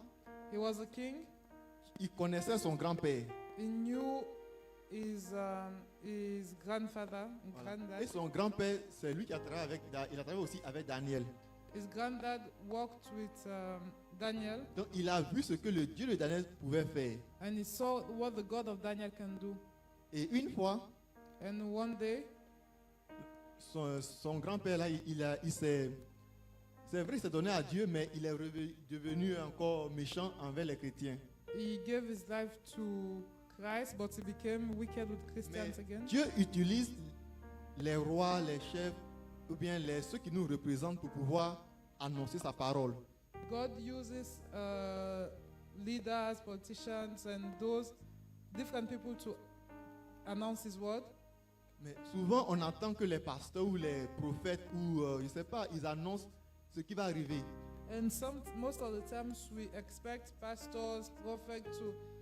he was a king. Il connaissait son grand-père. He knew his grandfather, Voilà. Et granddad. son grand-père, c'est lui qui a travaillé avec. Il a travaillé aussi avec Daniel. His granddad worked with Daniel, Donc, il a vu ce que le Dieu de Daniel pouvait faire. and he saw what the God of Daniel can do. Et une fois, And one day, son grand-père là, il s'est. C'est vrai, il s'est donné à Dieu, mais il est devenu encore méchant envers les chrétiens. he gave his life to Christ, but he became wicked with Christians again. Dieu utilise les rois, les chefs, ou bien ceux qui nous représentent pour pouvoir annoncer sa parole. God uses leaders, politicians, and those different people to announce his word. Mais souvent, on entend que les pasteurs ou les prophètes ou je ne sais pas, ils annoncent ce qui va arriver. And most of the times we expect pastors, prophets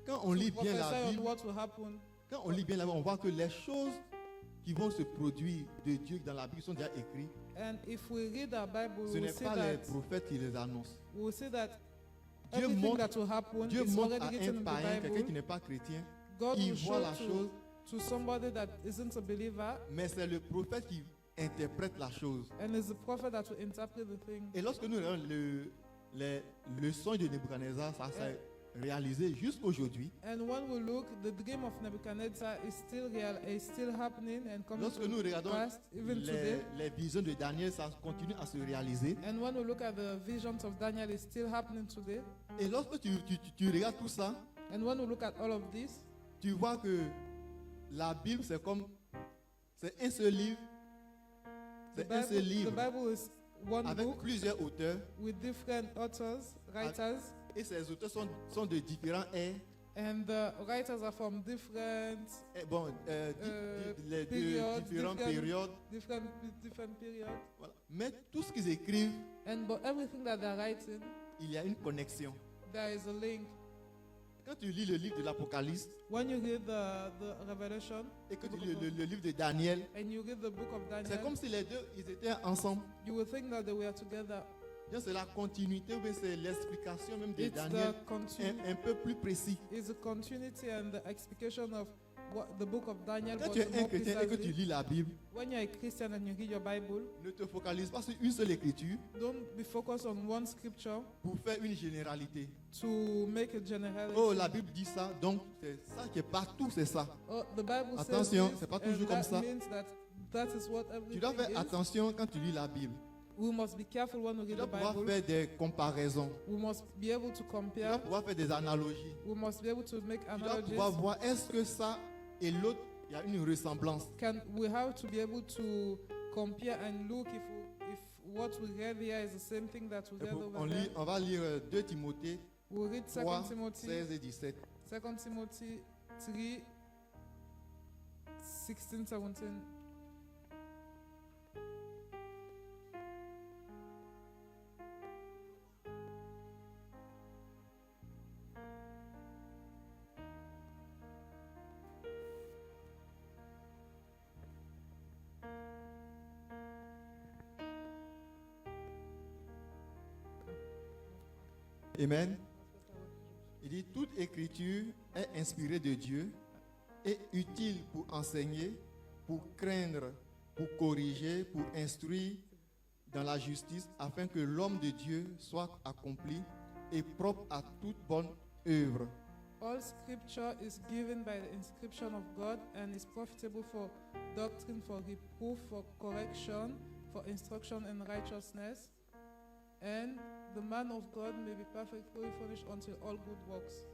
Quand on lit bien la prophesy on Bible, what will happen. quand on lit bien la Bible, on voit que les choses qui vont se produire de Dieu dans la Bible sont déjà écrites. And if we read our Bible, Ce we will n'est see pas les that prophètes qui les annoncent. Dieu Dieu everything montre, that will happen Dieu is montre already à written un in païen, the quelqu'un qui Bible. n'est pas chrétien, God il will voit show la chose, to somebody that isn't a believer, mais c'est le prophète qui interprète la chose. and it's the prophet that will interpret the thing. Et lorsque nous regardons le songe de Nebuchadnezzar, ça s'est réalisé jusqu'aujourd'hui. And when we look, the dream of Nebuchadnezzar is still real, is still happening and coming Lorsque nous to regardons pass even today. les visions de Daniel, ça continue à se réaliser. And when we look at the visions of Daniel, it's still happening today. Et lorsque tu regardes tout ça, And when we look at all of this, tu vois que la Bible, c'est un seul livre. the C'est un seul Bible, the livre Bible is one avec book plusieurs auteurs. with different authors, writers, Et ces auteurs sont de différents ères. and the writers are from different Et bon, les periods, différentes périodes. different periods. Voilà. Mais tout ce qu'ils écrivent, And but everything that they're writing, il y a une connexion. there is a link. Quand tu lis le livre de l'Apocalypse When you read the Revelation et que tu lis le livre de Daniel, and you read the book of c'est Daniel, comme si les deux ils étaient ensemble. you will think that they were together. Donc, c'est la continuité, mais c'est l'explication même de It's Daniel the un peu plus précis. is the continuity and the explication of what the book of Daniel. Quand but tu es un more chrétien et que tu precisely. lis la Bible, When you're a Christian and you read your Bible, ne te focalise pas sur une seule écriture don't be focused on one scripture pour faire une généralité. to make a generality. Oh, la Bible dit ça, donc c'est ça qui est partout, c'est ça. Oh, the Bible Attention, says this, c'est pas and toujours comme that ça. means that is what Tu dois everything faire is. attention quand tu lis la Bible. We must be careful when we Tu read dois the pouvoir Bible. faire des comparaisons. We must be able to Tu dois compare. pouvoir faire des analogies. We must be able to make Tu dois analogies. pouvoir voir est-ce que ça et l'autre, il y a une ressemblance. We have to be able to compare and look if what we read here is the same thing that we Et read over on there. va lire 2 Timothée We'll read 2 3, Timothy, 16 et 17. 2 Timothy 3, 16, 17. Amen. Il dit, toute écriture est inspirée de Dieu et utile pour enseigner, pour craindre, pour corriger, pour instruire dans la justice, afin que l'homme de Dieu soit accompli et propre à toute bonne œuvre. All scripture is given by the inscription of God and is profitable for doctrine, for reproof, for correction, for instruction in righteousness, and the man of God may be perfectly furnished unto all good works.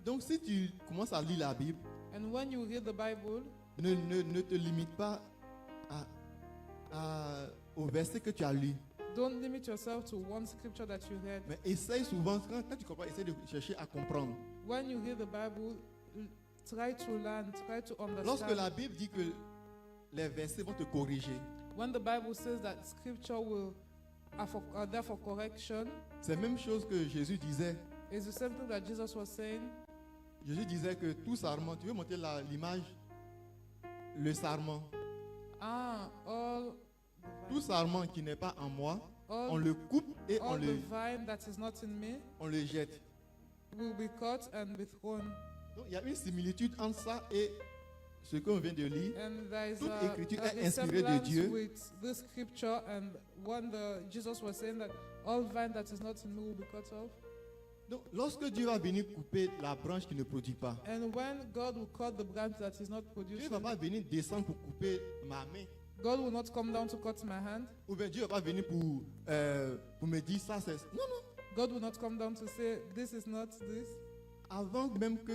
Donc si tu commences à lire la Bible, And when you read the Bible, ne te limite pas au verset que tu as lu. don't limit yourself to one scripture that you read. Mais essaye souvent, quand tu comprends, essaye de chercher à comprendre. When you read the Bible, try to learn, try to Lorsque understand. la Bible dit que les versets vont te corriger, When the Bible says that scripture are there for correction, c'est la même chose que Jésus disait. it's the same thing that Jesus was saying. Jésus disait que tout sarment, tu veux montrer l'image? Le sarment. All Tout sarment qui n'est pas en moi, on all, le coupe et all the vine that is not in me on le jette. will be cut and be thrown. Donc il y a une similitude entre ça et ce qu'on vient de lire. And there is Toute a écriture est inspirée de resemblance Dieu. with this scripture, and when Jesus was saying that all vine that is not in me will be cut off. Donc lorsque Dieu va venir couper la branche qui ne produit pas, And when God will cut the branch that is not Dieu producing, ne va pas venir descendre pour couper ma main. God will not come down to cut my hand. Ou bien Dieu ne va pas venir pour me dire ça, c'est... Non, non. God will not come down to say, this is not this. Avant même que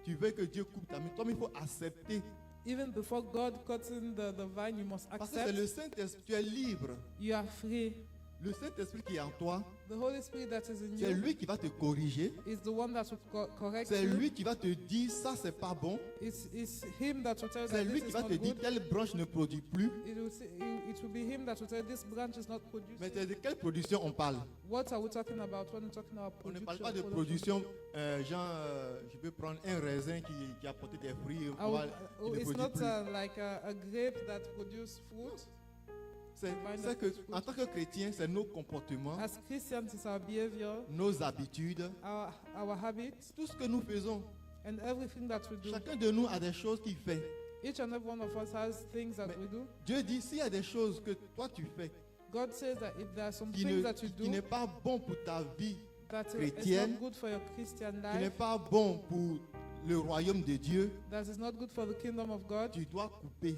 tu veux que Dieu coupe ta main, toi il faut accepter. Even before God cutting the vine, you must Parce que c'est accept. le Saint-Esprit, tu es libre. You are free. Le Saint-Esprit qui est en toi, The Holy Spirit that is in c'est you lui qui va te corriger. is the one that will correct C'est you. lui qui va te dire ça c'est pas bon. It's him that will tell you C'est that lui this qui is va not te dire good. telle branche ne produit plus. It will be him that will tell you this branch is not producing. Mais c'est de quelle production on parle? What are we talking about when we're talking about On ne production? parle pas de production, je peux prendre un raisin qui a porté des fruits. I on will- va- il ne it's produit not plus. like a grape that produces fruit. C'est que, en tant que chrétien, c'est nos comportements, As Christians, it's our behavior, nos habitudes, our habits, tout ce que nous faisons. and everything that we do. Chacun de nous a des choses qu'il fait. Each and every one of us has things that Mais- we do. Dieu dit, s'il y a des choses que toi tu fais God says that if there are some qui things that you qui n'est do pas bon pour ta vie, that is chrétienne, not good for your Christian qui n'est life, pas bon pour le royaume de Dieu, that is not good for the kingdom of God, tu dois couper.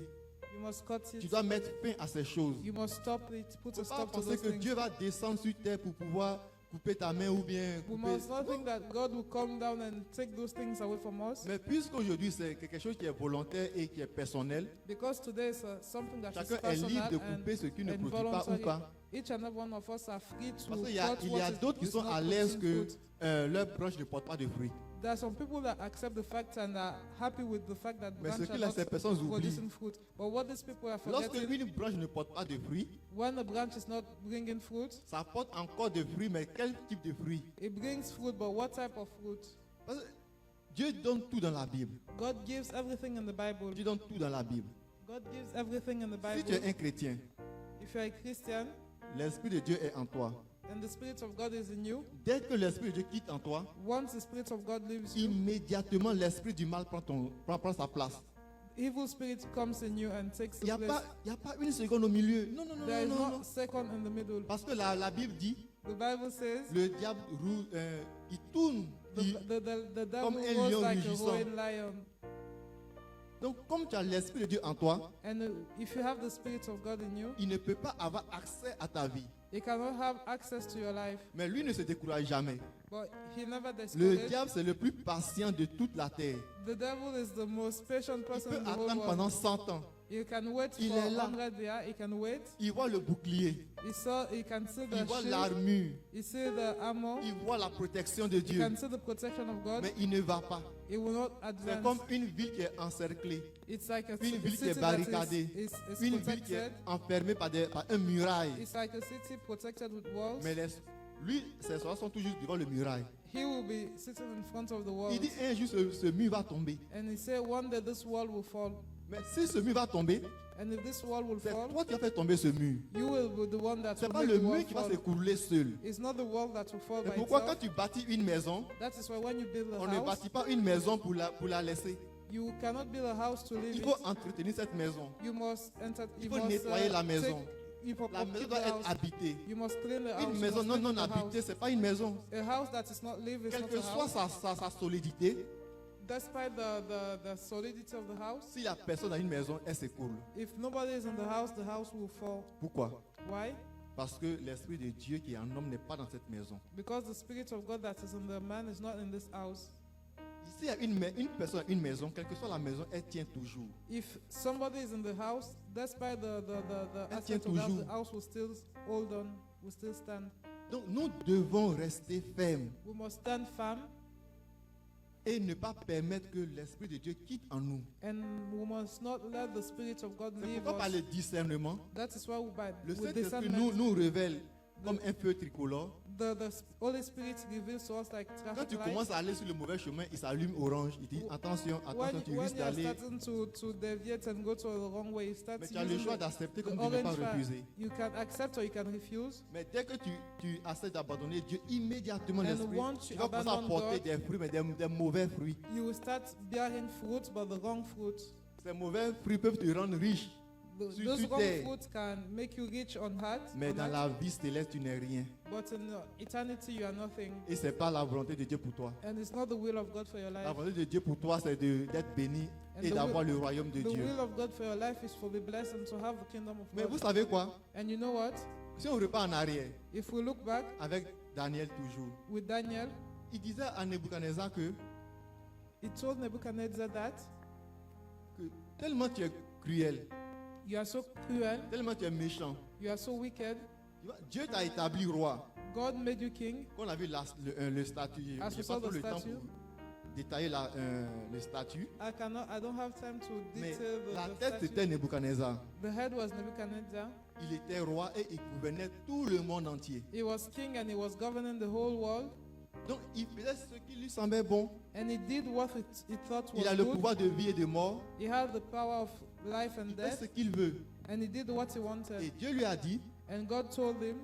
you must cut Tu it. dois mettre fin à ces choses. You must stop it. Put Il ne a faut pas stop to penser those que things. Dieu va descendre sur terre pour pouvoir couper ta main ou bien We couper. must not think that God will come down and take those things away from us, Mais puisqu'aujourd'hui c'est quelque chose qui est volontaire et qui est personnel, because today is something that is chacun est libre de personal couper ce qui ne and produit pas ou voluntary. pas. Each and every one of us are free to Parce qu'il y cut a what d'autres qui is sont not à l'aise producing que fruit. leur branche ne porte pas de fruits. There are some people that accept the fact and are happy with the fact that Mais ce branches que are là, not ces personnes oublient, producing fruit. But what these people are lorsque forgetting, une branche ne porte pas de fruits, when a branch is not bringing fruit, ça porte encore de fruits, mais quel type de fruits? it brings fruit, but what type of fruit? Parce que Dieu donne tout dans la Bible. God gives everything in the Bible. Dieu donne tout dans la Bible. God gives everything in the Si tu es Bible. un chrétien, If you're a Christian l'Esprit de Dieu est en toi. and the Spirit of God is in you, Dès que l'Esprit de Dieu quitte en toi, once the Spirit of God leaves you, immédiatement l'Esprit du mal prend sa place. evil spirit comes in you and takes Il n'y the a, place. pas une seconde au milieu. Non, non, non, There is non, non, non. not second in the middle. Parce que la Bible dit, The Bible says le diable il tourne. the Comme devil un goes lion like a rugissant. roaring lion. Donc comme tu as l'Esprit de Dieu en toi, And if you have the Spirit of God in you, il ne peut pas avoir accès à ta vie. you cannot have access to your life. Mais lui ne se décourage jamais. But he never Le discouraged. diable, c'est le plus patient de toute la terre. The devil is the most patient Il person peut in the whole attendre world. pendant 100 ans. You can wait Il for est là. 100 years. He can wait. Il voit le bouclier. He can see Il the voit shield. l'armure. He see the armor. Il voit la protection de He Dieu. can see the protection of God. Mais il ne va pas. He will not C'est comme advance. une ville qui est encerclée. It's like a Une ville qui est city that barricadée. is Une ville qui est protected. enfermée par un muraille. It's like a city protected with walls. Mais lui, ses soldats sont toujours devant le muraille. He will be sitting in front of the walls. Il dit un jour ce mur va tomber. And he said, one day this wall will fall. Mais si ce mur va tomber, And if this wall will C'est fall, toi qui as fait tomber ce mur. you will be the one that C'est will pas make le the wall mur qui va fall. s'écrouler seul. It's not the wall that will fall C'est by pourquoi quand itself. tu bâtis une maison, That is why when you build on a ne house, bâtit pas une maison pour la laisser. you cannot build a house to live Il in. faut entretenir cette maison. You must enter. Il You faut must nettoyer la maison. You must La maison upkeep doit the être house. habitée. You must clean the house. Une You maison must non clean the habitée, house. c'est pas une maison. A house that is not lived is Quelle not que a soit house. sa solidité, Despite the solidity of the house, si la personne dans une maison, elle s'écoule. if nobody is in the house will fall. Pourquoi? Why? Parce que l'Esprit de Dieu qui est en homme n'est pas dans cette maison. Because the Spirit of God that is in the man is not in this house. Ici, il y a une personne dans une maison, quelle que soit la maison, elle tient toujours. If somebody is in the house, despite the Elle aspect tient of the house, toujours. the house will still hold on, will still stand. Donc nous devons rester fermes We must stand firm et ne pas permettre que l'Esprit de Dieu quitte en nous. and we must not let the Spirit of God C'est leave pourquoi par us. le discernement, That is why le with Saint-Esprit discernment, nous révèle comme un feu tricolore. the Holy Spirit reveals to us like Quand traffic tu lights. commences à aller sur le mauvais chemin, il s'allume orange. Il dit attention, attention, tu When risques you are d'aller. starting to deviate and go to the wrong way, you start Mais tu as le using choix the d'accepter comme de ne orange pas flag. refuser. You can accept or you can refuse. Mais dès que tu acceptes d'abandonner Dieu, immédiatement And l'Esprit, once tu you vas commencer à abandon porter God, des fruits, mais des mauvais fruits. You will start bearing fruit, but the wrong fruit. Ces mauvais fruits peuvent te rendre riche. Sur Those wrong terre. fruits can make you rich on heart, Mais on dans earth, la vie céleste, tu n'es rien. but in eternity you are nothing. Et ce n'est pas la volonté de Dieu pour toi. And it's not the will of God for your La life. volonté de Dieu pour toi, c'est d'être béni And et the d'avoir le royaume de The Dieu. will of God for your life is to be blessed and to have the kingdom of Mais vous God. savez quoi? And you know what? Si on repart en arrière, If we look back avec Daniel toujours, with Daniel, il disait à Nebuchadnezzar que he told Nebuchadnezzar that tellement tu es cruel, you are so cruel, tellement tu es méchant, you are so wicked. tu vois, Dieu t'a établi roi. God made you king. Quand on a vu le statut, As je we n'ai saw pas the le temps statue. pour détailler le statut. I don't have time to Mais detail la the tête statue. c'était Nebuchadnezzar. The head was Nebuchadnezzar. Il était roi et il gouvernait tout le monde entier. He was king and he was governing the whole world. Donc il faisait ce qui lui semblait bon. And he did what he thought Il a was le good. pouvoir de vie et de mort. He had the power of life and Il fait death. ce qu'il veut. And he did what he wanted. Et Dieu lui a dit, And God told him,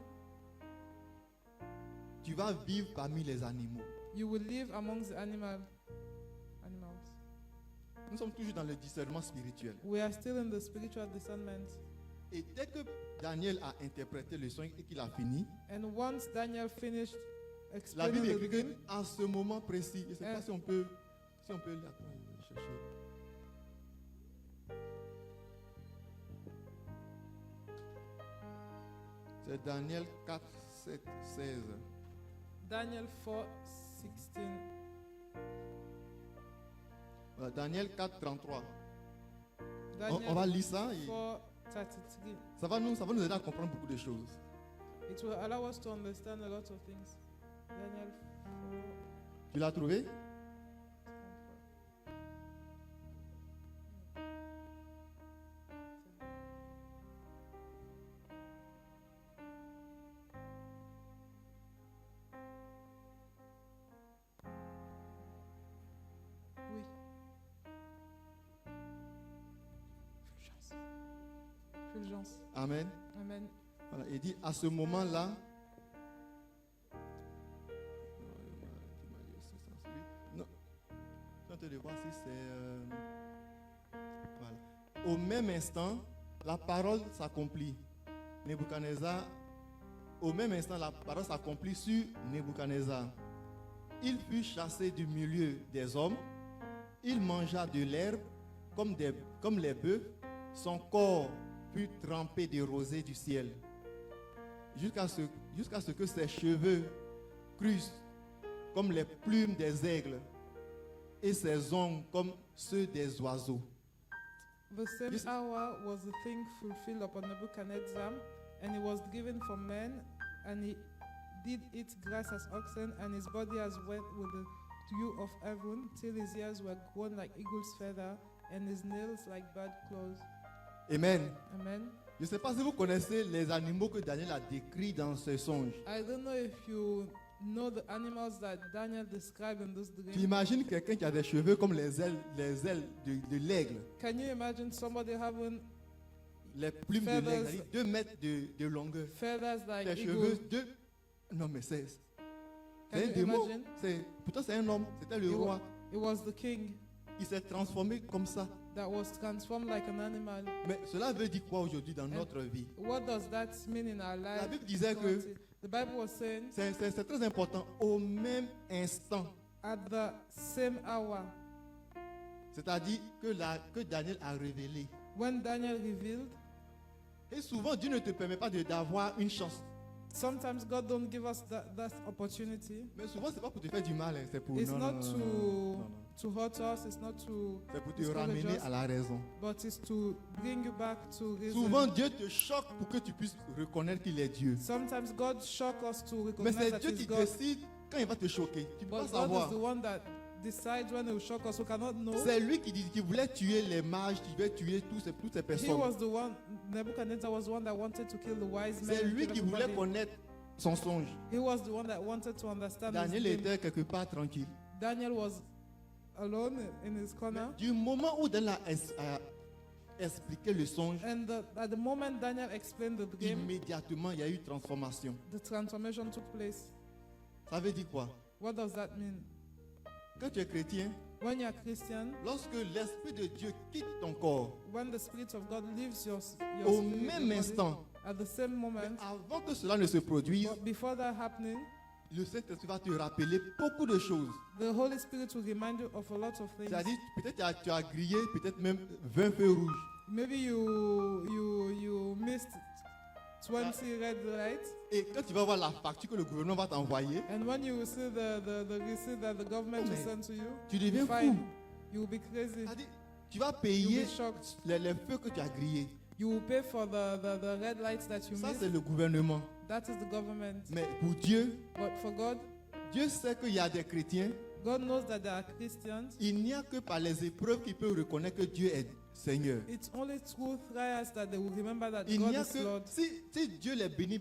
tu vas vivre parmi les animaux. you will live amongst the animals. Nous sommes toujours dans le discernement spirituel. We are still in the spiritual discernment. Et dès que Daniel a interprété le songe et qu'il a fini, And once Daniel finished la explaining Bible the écrit dream, qu'à ce moment précis, je ne sais pas Euh. si on peut attends, je vais chercher. C'est Daniel 4, 7, 16. Daniel 4:16. Voilà, Daniel 4, 33. Daniel On va lire ça et 4:33. ça va nous aider à comprendre beaucoup de choses. It will allow us to understand a lot of things. Daniel 4. Tu l'as trouvé? Oui. Fulgence. Amen. Amen. Voilà, il dit à ce moment-là, non, je suis en train de voir si c'est. Voilà. Au même instant, la parole s'accomplit. Nebuchadnezzar, au même instant, la parole s'accomplit sur Nebuchadnezzar. Il fut chassé du milieu des hommes. Il mangea de l'herbe comme les bœufs. Son corps fut trempé de rosée du ciel. Jusqu'à ce que ses cheveux crussent comme les plumes des aigles et ses ongles comme ceux des oiseaux. The same Yes. hour was the thing fulfilled upon Nebuchadnezzar, and he was given for men, and he did eat grass as oxen, and his body as wet with the dew of heaven, till his ears were grown like eagle's feather, and his nails like bird claws. Amen. Amen. Je ne sais pas si vous connaissez les animaux que Daniel a décrits dans ce songe. I don't know if you know the animals that Daniel described in this Tu dream. imagines quelqu'un qui a des cheveux comme les ailes de l'aigle. Can you imagine somebody having les plumes de Feathers. l'aigle, 2 mètres de longueur. feathers like Les cheveux, eagle. 2. Non, mais c'est Can un you démon. imagine? Pourtant, c'est un homme. C'était le It roi. It was the king Il s'est transformé comme ça. that was transformed like an animal. Mais cela veut dire quoi aujourd'hui dans notre vie? What does that mean in our life? La Bible disait que currently? The Bible was saying, c'est très important. Au même instant, at the same hour, c'est-à-dire que Daniel a révélé. when Daniel revealed, Et souvent, Dieu ne te permet pas d'avoir une chance. sometimes God don't give us that opportunity. Mais souvent, c'est pas pour te faire du mal. C'est pour, It's non, not non, to non, non, non. to hurt us. It's not to, C'est pour te discourage ramener us, à la raison. but it's to bring you back to reason. Souvent, Dieu te choque pour que tu puisses reconnaître qu'il est Dieu. Sometimes God shock us to Mais recognize c'est that Dieu He's qui God. décide quand il va te choquer. Tu ne peux pas But God savoir. is the one that decides when He will shock us. We cannot know. C'est lui qui voulait tuer les mages, qui voulait tuer toutes ces He personnes. was the one. Nebuchadnezzar was the one that wanted to kill the wise men. C'est lui kill qui voulait everybody. connaître son songe. He was the one that wanted to understand his Daniel dream. était quelque part tranquille. Daniel was alone in his corner. Du moment où Daniel a expliqué le songe, And at the moment Daniel explained the dream, immédiatement il y a eu transformation. the transformation took place. Ça veut dire quoi? What does that mean? Quand tu es chrétien, When you're Christian, lorsque l'Esprit de Dieu quitte ton corps, when the Spirit of God leaves your au spirit, your même body, instant, at the same mais moment, avant que cela ne se produise, but before that happening, le Saint-Esprit va te rappeler beaucoup de choses. the Holy Spirit will remind you of a lot of things. C'est-à-dire, peut-être tu as grillé, peut-être même 20 feux rouges. Maybe you missed 20 red lights, Et quand tu vas voir la facture que le gouvernement va t'envoyer, and when you see the receipt that the government will mais send to you, tu deviens fine, fou. you will be crazy. C'est-à-dire, tu vas You'll payer be shocked. les feux que tu as grillés. You will pay for the red lights that you Ça, missed. c'est le gouvernement. That is the government. Mais pour Dieu, But for God, Dieu sait qu'il y a des chrétiens. God knows that there are Christians. Il n'y a que par les épreuves qu'ils peuvent reconnaître que Dieu est Seigneur. It's only through trials that they will remember that Il God n'y a is que Lord. si Dieu les bénit,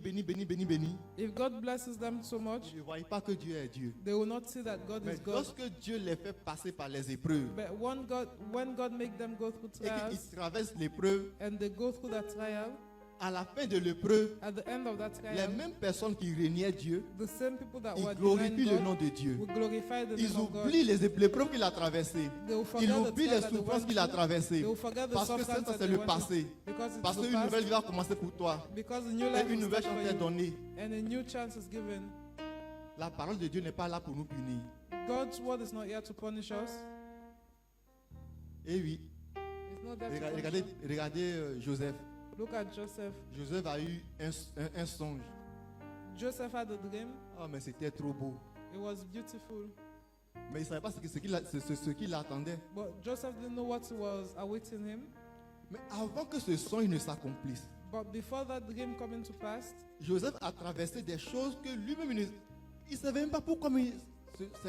If God blesses them so much, ils ne voient pas que Dieu est Dieu. they will not see that God Mais is God. lorsque Dieu les fait passer par les épreuves But when God make them go through et qu'ils trials traversent l'épreuve, and they go through that trial, à la fin de l'épreuve, at the end of that les trial, mêmes personnes qui régnaient Dieu, the same people that ils were glorifient denying le God nom de Dieu. will glorify the Ils name of God. oublient les épreuves qu'il a traversées. They will forget Ils the oublient trial les that they souffrances went qu'il a through. traversées. They will forget the Parce que sufferance ça, that c'est they le went through. passé. Because it's Parce the qu'une past. nouvelle vie va commencer pour toi. Because a new Et life une will nouvelle start chance for est you. donnée. And a new chance is given. La parole de Dieu n'est pas là pour nous punir. God's word is not here to punish us. Et oui, It's not there to regardez, punish us. regardez Joseph. Look at Joseph. Joseph a eu un songe. Joseph had a dream. Ah, mais c'était trop beau. It was beautiful. Mais il ne savait pas ce qu'il attendait. But Joseph didn't know what was awaiting him. Mais avant que ce songe ne s'accomplisse, But before that dream coming to pass, Joseph a traversé des choses que lui-même, il ne savait même pas pourquoi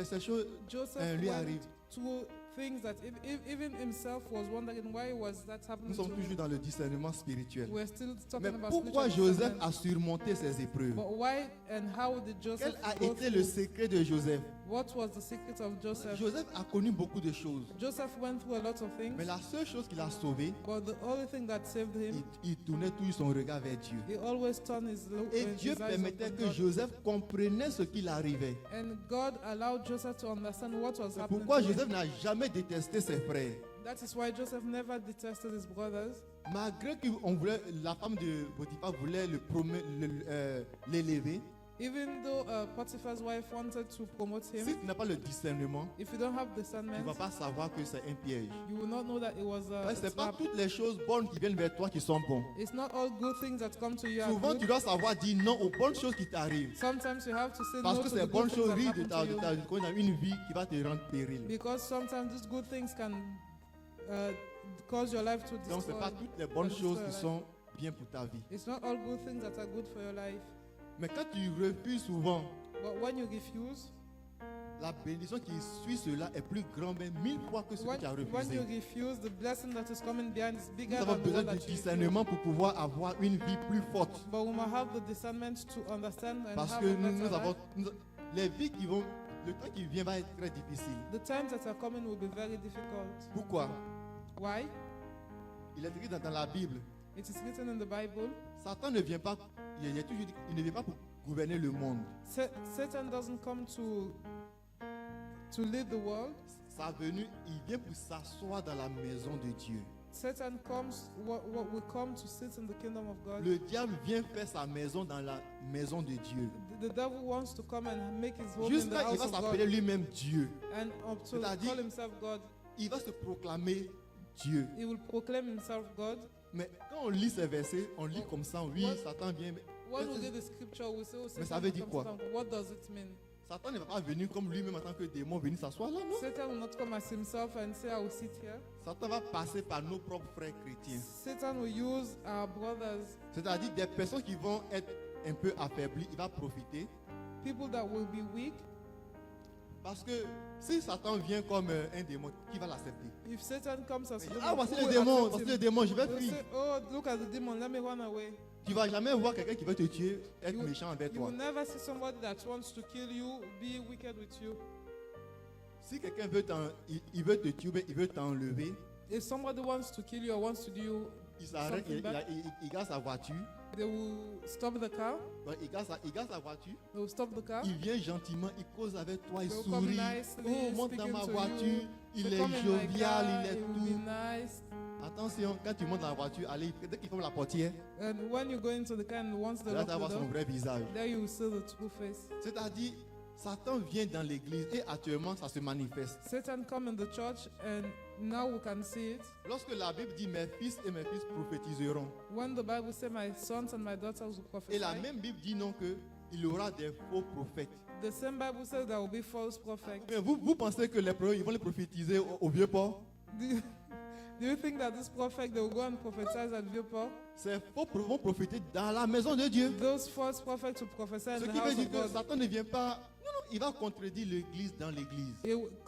ces choses Joseph lui went arrivent. through things that even himself was wondering why was that happening Nous to sommes him. toujours dans le discernement spirituel. We're still talking Mais about pourquoi spiritual Joseph discernment. a surmonté ces épreuves? But why and how did Joseph Quel a go été le through? secret de Joseph? What was the secret of Joseph? Joseph a connu beaucoup de choses. Joseph went through a lot of things, Mais la seule chose qui l'a sauvé, but the only thing that saved him, il tournait toujours son regard vers Dieu. he always turned his Et Dieu his eyes permettait upon que God. Joseph comprenait ce qu'il arrivait. And God allowed Joseph to understand what was C'est happening pourquoi to him. Joseph n'a jamais détesté ses frères. That is why Joseph never detested his brothers. Malgré que la femme de Potiphar voulait l'élever, Even though Potiphar's wife wanted to promote him, si tu n'as pas le discernement, if you don't have tu ne discernment, vas pas savoir que c'est un piège. you will not know that it was a Ce n'est pas trap. toutes les choses bonnes qui viennent vers toi qui sont bonnes. It's not all good things that come to you are Souvent, good. tu dois savoir dire non aux bonnes choses qui t'arrivent. Sometimes you have to say Parce no que to ces the bonnes good choses things that risquent de happen to you. dans une vie qui va te rendre péril. Because sometimes these good things can cause your life to Donc, ce n'est pas destroy. toutes les bonnes Can choses destroy qui your life. sont bien pour ta vie. It's not all good things that are good for your life. Mais quand tu refuses souvent, But when you refuse, la bénédiction qui suit cela est plus grande, mais 1000 fois que ce que tu as when refusé. you refuse, the blessing that is coming behind is Nous bigger avons than the besoin one du that you discernement pour pouvoir avoir une vie plus forte. But we must have the discernment to understand and Parce have que a better life. les vies qui vont, le temps qui vient va être très difficile. The times that are coming will be very difficult. Pourquoi? Why? Il est écrit dans la Bible, It is written in the Bible. Satan ne vient pas, il a toujours dit, il ne vient pas pour gouverner le monde. Satan doesn't come to lead the world. Sa venue, il vient pour s'asseoir dans la maison de Dieu. Satan comes, what will come to sit in the kingdom of God. Le diable vient faire sa maison dans la maison de Dieu. The devil wants to come and make his home in the Jusqu'à il house va of s'appeler God lui-même Dieu. and up to C'est-à-dire- call himself God. Il va se proclamer Dieu. He will proclaim himself God. Mais quand on lit ces versets, on lit comme ça, oui, What- Satan vient. When we read the scripture, we say, oh, Mais ça Satan veut dire comes quoi? down. What does it mean? Satan ne va pas venir comme lui-même en tant que démon, venir s'asseoir là, non. Satan will not come as himself and say, I will sit here. Satan va passer par nos propres frères chrétiens. Satan will use our brothers, C'est-à-dire des personnes qui vont être un peu affaiblies, il va profiter. people that will be weak. Parce que si Satan vient comme un démon, qui va l'accepter? If Satan comes as a Ah, voici who le will démon, accept voici him? le démon, je vais They'll fuir. say, oh, look at the demon, let me run away. Tu vas jamais voir quelqu'un qui veut te tuer être You- méchant avec You toi. will never see somebody that wants to kill you be wicked with you. Si quelqu'un veut il veut te tuer, il veut t'enlever, If somebody wants to kill you or wants to do you, il s'arrête, Something bad. il garde sa voiture, they will stop the car. donc il garde sa voiture, They will stop the car. il vient gentiment, il cause avec toi, il They'll come sourit. nicely, Oh, monte dans speaking ma to voiture, you. il They est come in my jovial, car, il est it will be tout. nice. Attention, quand tu montes dans la voiture, allez, dès qu'il ferme la portière, And when you go into the car and once they là lock tu vas voir the son door, vrai visage. there you will see the true face. C'est-à-dire, Satan vient dans l'église et actuellement ça se manifeste. Satan come in the church and now we can see it. Lorsque la Bible dit mes fils et mes fils prophétiseront, When the Bible says my sons and my daughters will prophesy, et la même Bible dit non que il y aura des faux prophètes. the same Bible says there will be false prophets. Mais vous pensez que les prophètes ils vont les prophétiser au vieux port? Do you think that this prophet they will go and prophesy at Vieux-Port? Ces faux prophètes vont prophéter dans la maison de Dieu. Those false prophets will prophesy in Ce the qui veut house dire of que God. Satan ne vient pas. Non, non, il va contredire l'église dans l'église.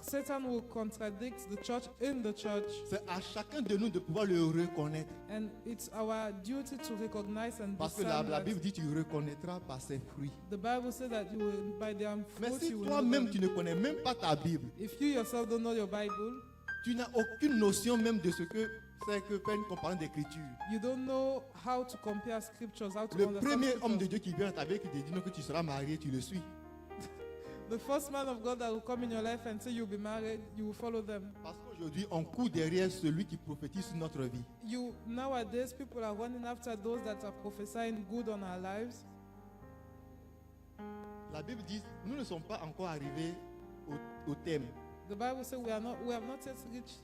Satan will contradict the church in the church, C'est à chacun de nous de pouvoir le reconnaître. and it's our duty to recognize and Parce que discern la that. Bible dit tu reconnaîtras par ses fruits. The Bible says that you will, by their Mais fruits si you will know toi-même them. tu ne connais même pas ta Bible, If you yourself don't know your Bible, tu n'as aucune notion même de ce que c'est que faire une comparaison d'écriture. you don't know how to compare scriptures, how to Le understand premier homme de scriptures. Dieu qui vient dans ta vie et qui te dit non, que tu seras marié, tu le suis. The first man of God that will come in your life and say you'll be married, you will follow them. Parce qu'aujourd'hui, on court derrière celui qui prophétise sur notre vie. Nowadays, people are running after those that are prophesying good on our lives. La Bible dit, nous ne sommes pas encore arrivés au thème, The Bible says we have not yet reached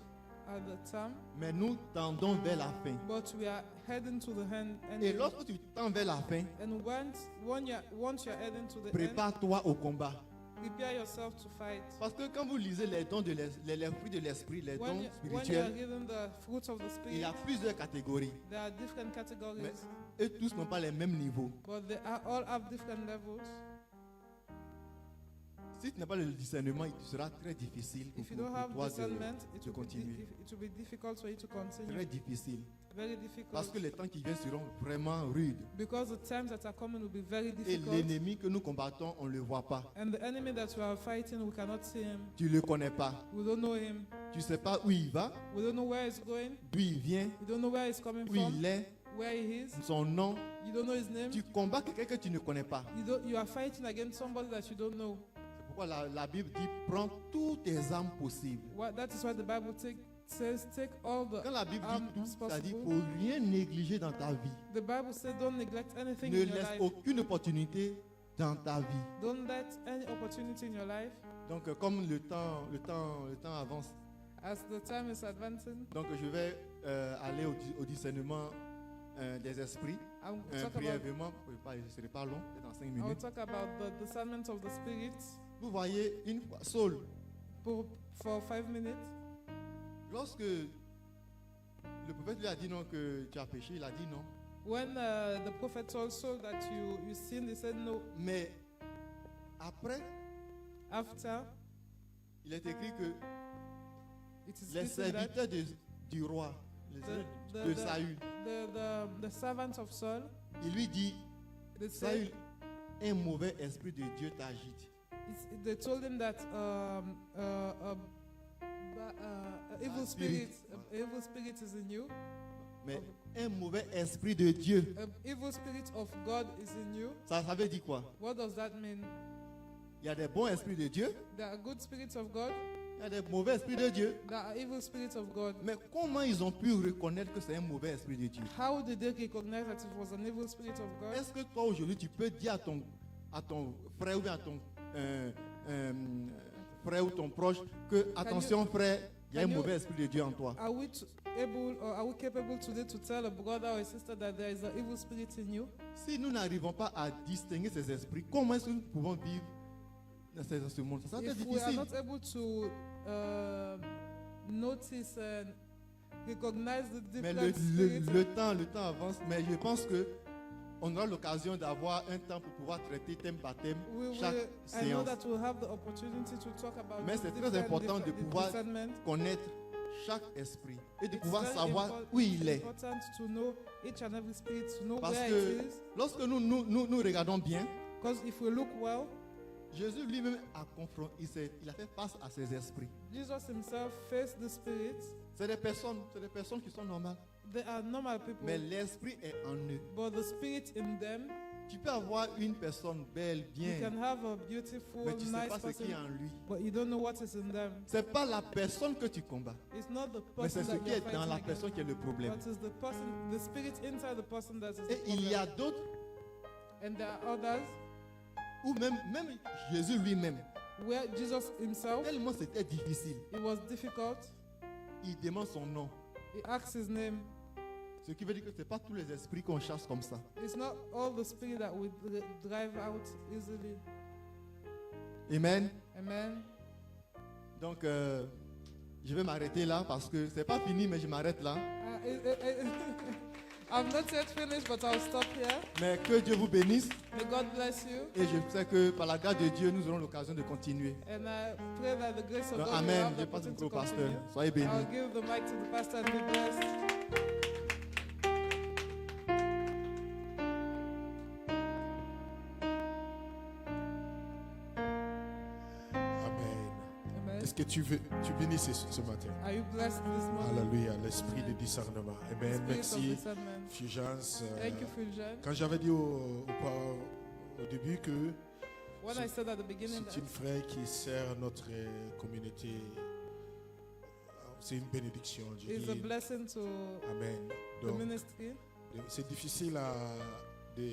at the time, mais nous tendons vers la fin. but we are heading to the end. Et lorsque tu tends vers la fin, And once you're heading to the end, prépare-toi au combat. prepare yourself to fight. Parce que quand vous lisez les dons les fruits de l'esprit, les When dons you are spirituels, given the fruits of the il y Spirit, a plusieurs catégories. there are different categories, Et tous n'ont pas les mêmes niveaux. but they all have different levels. Si tu n'as pas le discernement, il te sera très difficile If you pour don't have toi discernment, de it will continuer. be difficult for you to continue. Très difficile. Very difficult. Parce que les temps qui viennent seront vraiment rudes. Because the times that are coming will be very Et difficult. l'ennemi que nous combattons, on ne le voit pas. And the enemy that we are fighting, we cannot see him. Tu ne le connais pas. We don't know him. Tu ne sais pas où il va, We don't know where he's going. d'où il vient, We don't know where he's coming où from. il est, Where he is. son nom. You don't know his name. Tu combats quelqu'un que tu ne connais pas. You are fighting against somebody that you don't know. C'est pourquoi la Bible dit prends toutes tes armes possibles. That is why the Bible says take all the Quand la Bible dit arms tout, ça dit possible. qu'il ne faut rien négliger dans ta vie. The Bible says don't neglect anything Ne in your laisse life. aucune opportunité dans ta vie. Don't let any opportunity in your life, Donc comme le temps avance, as the time is advancing, donc je vais aller au discernement des esprits. I will talk about, Brièvement, je ne serai pas long, peut-être dans 5 I will minutes. talk about the discernment of the Spirit Vous voyez, une fois, Saul, for 5 minutes. lorsque le prophète lui a dit non que tu as péché, il a dit non. When the prophet told Saul that you sinned, he said no. Mais après, After, il est écrit que it is les written that serviteurs du roi, les serviteurs de Saül, the servant of Saul, il lui dit, they Saül, said, un mauvais esprit de Dieu t'agite. they told him that evil spirit. evil spirit is in you. Mais un mauvais esprit de Dieu, An evil spirit of God is in you. ça veut dire quoi? What does that mean? Il y a des bons esprits de Dieu, There are good spirits of God. il y a des mauvais esprits de Dieu. There are evil spirits of God. Mais comment ils ont pu reconnaître que c'est un mauvais esprit de Dieu? How did they recognize that it was an evil spirit of God? Est-ce que toi aujourd'hui tu peux dire à ton frère ou bien à ton frère ou ton proche que attention frère, il y a un can you- mauvais esprit de Dieu en toi? Are we able or are we capable today to tell a brother or a sister that there is an evil spirit in you? Si nous n'arrivons pas à distinguer ces esprits, comment est-ce que nous pouvons vivre dans ce monde? Ça va être If we are difficile. not able to notice and recognize the Mais different spirits, le temps avance, mais je pense que on aura l'occasion d'avoir un temps pour pouvoir traiter thème par thème chaque I know séance. that we'll have the opportunity to talk about Mais the c'est très different important de pouvoir discernment. connaître chaque esprit et de It's pouvoir very savoir impor- où il est. important to know each and every spirit, to know Parce where que it is. lorsque nous regardons bien, Because if we look well, Jésus lui-même a confronté, il a fait face à ces esprits. Jesus himself faced the spirits. C'est des personnes qui sont normales. They are normal people, Mais l'esprit est en eux. but the spirit in them, Tu peux avoir une personne belle, you bien, can have a beautiful, mais tu ne sais nice pas ce qui est person, en lui. but you don't know what is in them. Ce n'est pas la personne que tu combats, It's not the mais c'est person ce that qui you're est dans fighting la against, personne qui est le problème. but it's the person, the spirit inside the person that is Et the il y a problem. d'autres, And there are others ou même Jésus lui-même, where Jesus himself, tellement c'était difficile, it was difficult. il demande son nom. He asks his name. Ce qui veut dire que ce n'est pas tous les esprits qu'on chasse comme ça. It's not all the spirit that we drive out easily. Amen. Amen. Donc, je vais m'arrêter là parce que c'est pas fini, mais je m'arrête là. I'm not yet finished, but I'll stop here. Mais que Dieu vous bénisse May God bless you. et je sais que par la grâce de Dieu, nous aurons l'occasion de continuer. And I pray that the grace of Donc, God will amen. have the Je passe le opportunity micro au to pasteur. continue. Soyez bénis. I'll give the mic to the pastor and be blessed. Amen. Amen. Est-ce que tu bénis ce matin? Are you blessed this morning? Alléluia, l'esprit de discernement. Amen. Spirit of Merci, discernment. Fulgence. Thank you, Fuljan. Quand j'avais dit au début que When I said at the beginning c'est une that frère qui sert notre communauté, c'est une bénédiction. Je it's a dis blessing to Amen. the Donc, ministry. c'est difficile de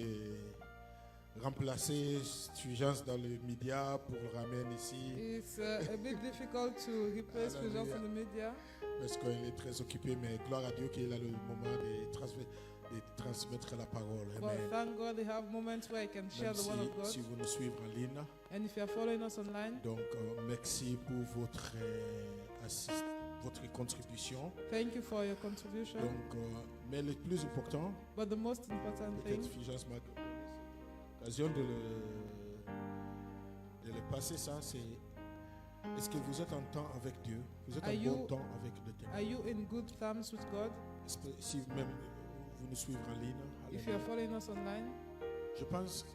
remplacer Fulgence dans les médias pour le ramener ici It's a bit difficult to replace Fuljan in the media. parce qu'elle est très occupée, mais gloire à Dieu qu'il a le moment de transmettre la parole. But Amen. thank God they have moments where I can share Même the word of God. si vous nous suivez en ligne, And if you are following us online, donc merci pour votre contribution. thank you for your contribution. Donc, mais le plus important, But the most important peut-être thing, Fulgence m'a donné l'occasion de le passer ça, c'est est-ce que vous êtes en temps avec Dieu? Vous êtes Are en you- bon temps avec le are Ténèbre? you in good terms with God? Si même vous nous suivez en ligne, If you are following us online, je pense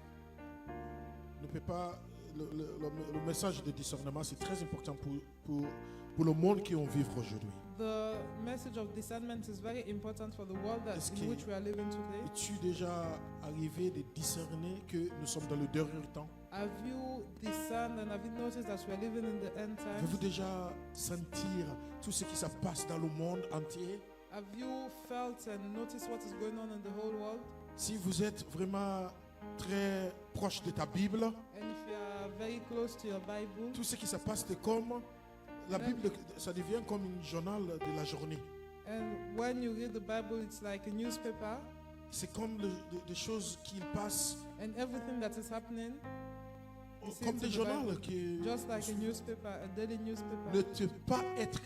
ne peut pas le message de discernement, c'est très important pour le monde qui on vit aujourd'hui. the message of discernment is very important for the world that, Est-ce in que- which we are living today. Es-tu déjà arrivé de discerner que nous sommes dans le dernier temps? Have you discerned and have you noticed that we are living in the end Avez-vous times? déjà sentir tout ce qui se passe dans le monde entier? Have you felt and noticed what is going on in the whole world? Si vous êtes vraiment très proche de ta Bible, And if you are very close to your Bible, tout ce qui se passe, c'est comme la Bible, ça devient comme un journal de la journée. and when you read the Bible, it's like a newspaper, C'est comme des choses qui passent, and everything that is happening is seen comme in des the journaux Bible. qui Just like a newspaper, a daily newspaper. ne te pas être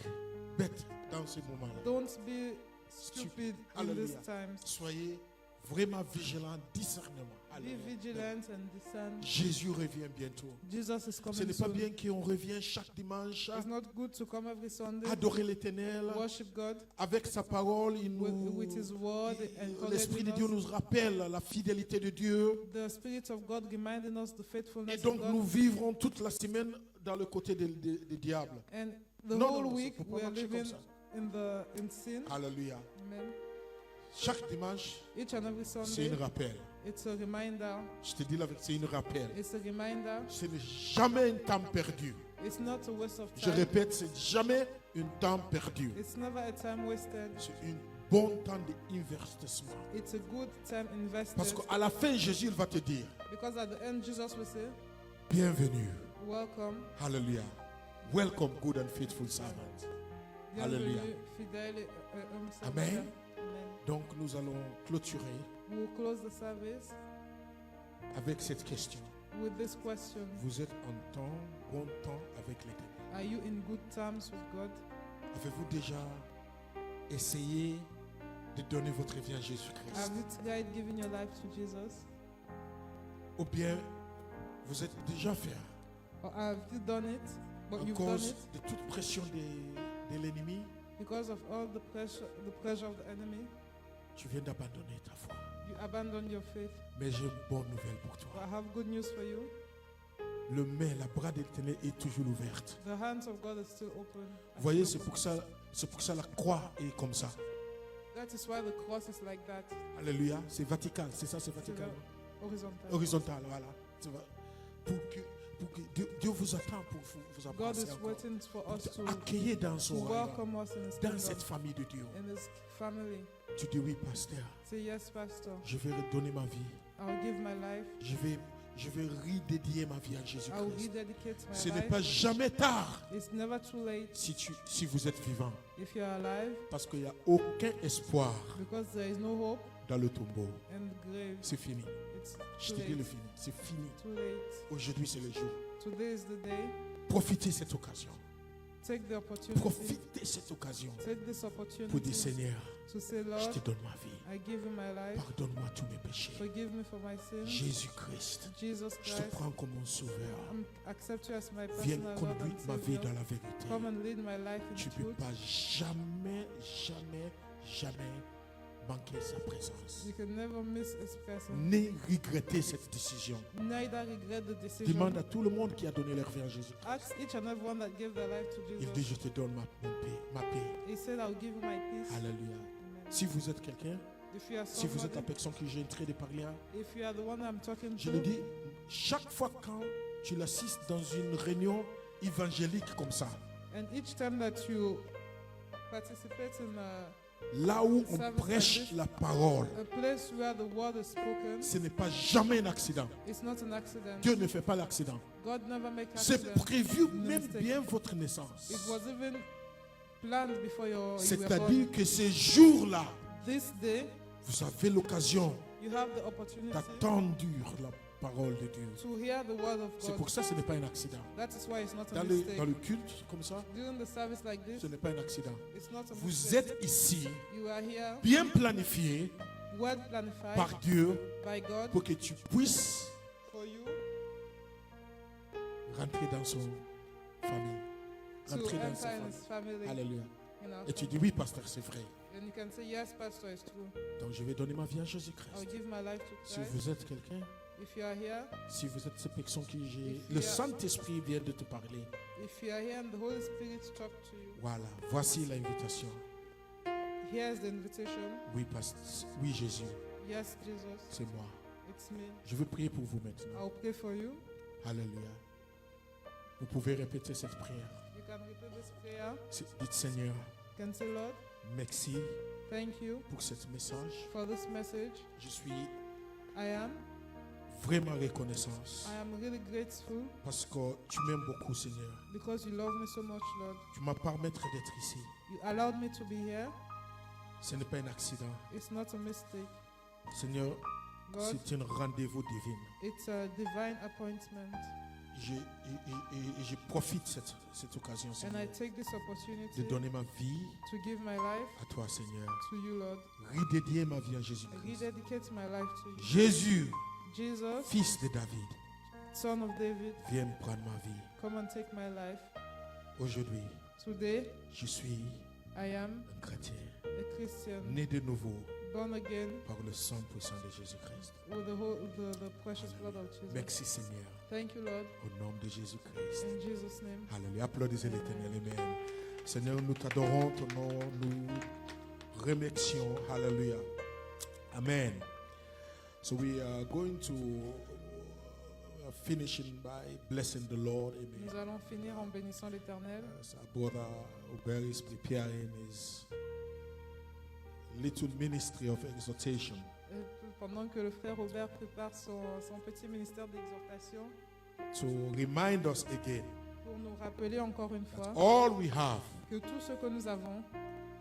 bête dans ces moments-là. Don't be stupid in Hallelujah. these times. Soyez vraiment vigilants, discernement. Be Alléluia. vigilant and discern. Jésus revient bientôt. Jesus is Ce coming n'est pas soon. bien qu'on revienne chaque dimanche, It's not good to come every Sunday, adorer l'Éternel. worship God Avec sa parole, il nous, with His word, l'Esprit de encouraging Dieu us. nous rappelle la fidélité de Dieu. The Spirit of God reminding us the Et faithfulness donc, of nous God. vivrons toute la semaine dans le côté des diables. And the Non, non, whole non, week faut pas we are marcher comme living ça. in sin. Alléluia. Amen. Chaque dimanche, Each and every c'est un Sunday, rappel. it's a reminder. Je te dis la vérité, c'est un rappel. It's a reminder. Ce n'est jamais un temps perdu. It's not a waste of Je time. répète, c'est jamais un temps perdu. It's never a time wasted. C'est un bon temps d'investissement. It's a good time invested. Parce qu'à la fin, Jésus il va te dire, Because at the end, Jesus will say, bienvenue. welcome. Hallelujah. Welcome, good and faithful servant. Hallelujah. Bienvenue, fidèle et serviteur. Amen. Amen. Donc nous allons clôturer We will close the service avec cette question. with this question. Vous êtes en bon temps avec l'Éternel. Are you in good terms with God? Avez-vous déjà essayé de donner votre vie à Jésus-Christ? Have you tried giving your life to Jesus? Ou bien vous êtes déjà fait Or have you done it, but à you've done cause it de toute pression de l'ennemi? because of all the pressure of the enemy? Tu viens d'abandonner ta foi. You abandon your faith. Mais j'ai une bonne nouvelle pour But toi. I have good news for you. Le main, la bras de l'Éternel est toujours ouverte. The hands of God are still open. Vous voyez, c'est pour ça la croix est comme ça. That is why the cross is like that. Alléluia. C'est vertical, c'est ça, c'est vertical. Horizontal. Horizontal, voilà. Tu vois, pour que Dieu vous attend pour vous God embrasser is encore. waiting for Pour us te to accueillir dans son royaume, welcome us in His dans kingdom, cette famille de Dieu. in His family. Tu dis oui, pasteur. Say yes, Pastor. Je vais redonner ma vie. I'll give my life. Je vais redédier ma vie à I'll Jésus-Christ. rededicate my Ce n'est life. pas jamais tard It's never too late si vous êtes vivant. if you're alive, Parce qu'il n'y a aucun espoir because there is no hope dans le tombeau. in the grave. C'est fini. It's Je too te dis le late. fini. C'est fini. Too late. Aujourd'hui, c'est le jour. Today is the day. Profitez cette occasion. Take the opportunity. Profitez cette occasion Take this pour dire opportunity Seigneur, to say, je Lord, te donne ma vie. I give you my life. Pardonne-moi tous mes péchés. Forgive me for my sins. Jésus-Christ, Jesus je te Christ, prends comme mon sauveur. accept you as my Viens personal Lord conduire and ma vie Savior. dans la vérité. Come and lead my life in Tu ne peux truth. pas jamais manquer sa présence. You can never miss His presence. Ni regretter cette décision. Neither regret the decision. Demande à tout le monde qui a donné leur vie à Jésus. Ask each and everyone that gave their life to Il dit, Jesus. je te donne ma paix. He said, I'll give you my peace. Alléluia. Amen. Si vous êtes quelqu'un, If you are si vous êtes la somebody, personne que j'ai en train de parler, à, if you are the one I'm talking je to, le dis, chaque fois quand tu l'assistes dans une réunion évangélique comme ça, and each time that you participate in là où on Service prêche like this. la parole, a place where the word is spoken, ce n'est pas jamais un accident. it's not an accident. Dieu ne fait pas l'accident. God never makes C'est accidents. prévu No même mistake. bien votre naissance. It was even planned before you were C'est-à-dire born. que ces jours-là, This day, vous avez l'occasion you have the opportunity d'attendre la parole de Dieu. to hear the word of C'est God. pour ça que ce n'est pas un accident. That is why it's not a Dans mistake. le culte comme ça, During the service like this, ce n'est pas un accident. it's not a Vous mistake. êtes ici, You are here, bien planifié well planified par Dieu by God pour que tu puisses for you rentrer dans son famille. to Rentrer dans enter sa in famille. His family. Alléluia. In our Et tu family. dis oui, pasteur, c'est vrai. And you can say, yes, Pastor, it's true. Donc je vais donner ma vie à I'll Jésus-Christ. give my life to Si Christ. vous êtes quelqu'un, If you are here, si vous êtes cette personne qui j'ai, If le you are- Saint-Esprit vient de te parler. if you are here and the Holy Spirit talk to you, Voilà, voici l'invitation. here's the invitation. Oui, pasteur, oui, Jésus, Yes, Jesus, c'est moi. it's me. Je veux prier pour vous maintenant. I'll pray for you. Alléluia. Vous pouvez répéter cette prière. You can repeat this prayer. Dites Seigneur, You can say, Lord, merci thank you pour ce message. for this message. Je suis I am vraiment reconnaissant really grateful parce que tu m'aimes beaucoup, Seigneur. because you love me so much, Lord. Tu m'as permis d'être ici. You allowed me to be here. Ce n'est pas un accident. It's not a mistake. Seigneur, God, c'est un rendez-vous divin. it's a divine appointment. Je profite de cette occasion, And I Seigneur, take this de opportunity donner ma vie to give my life à toi, Seigneur. to you, Lord. Redédier ma vie à I Jésus-Christ. rededicate my life to you. Jésus, Jesus, fils de David, Son of David, viens prendre ma vie. come and take my life. Aujourd'hui, Today, je suis I am un chrétien, a Christian, né de nouveau born again par le sang puissant de Jésus-Christ. with the precious blood of Jesus. Merci, Seigneur, Thank you, Lord. au nom de Jésus-Christ. In Jesus' name. Alléluia. Applaudissez l'Éternel. Amen. Seigneur, nous t'adorons, ton nom, nous remercions. Alléluia. Amen. So we are going to finishing by blessing the Lord. Amen. Nous allons finir en bénissant l'Éternel. As our brother Oberi is preparing his little ministry of exhortation, Pendant que le frère Robert prépare son petit ministère d'exhortation, to remind us again pour nous rappeler encore une fois that all we have, que tout ce que nous avons,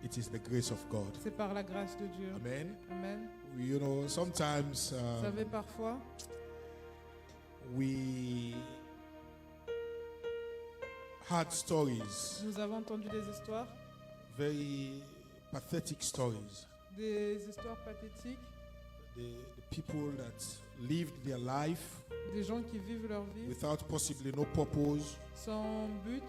it is the grace of God. c'est par la grâce de Dieu. Amen. Amen. You know, sometimes Vous savez, parfois, we had stories, nous avons entendu des histoires, very pathetic stories. des histoires pathétiques, The people that lived their life des gens qui vivent leur vie without possibly no purpose, sans but,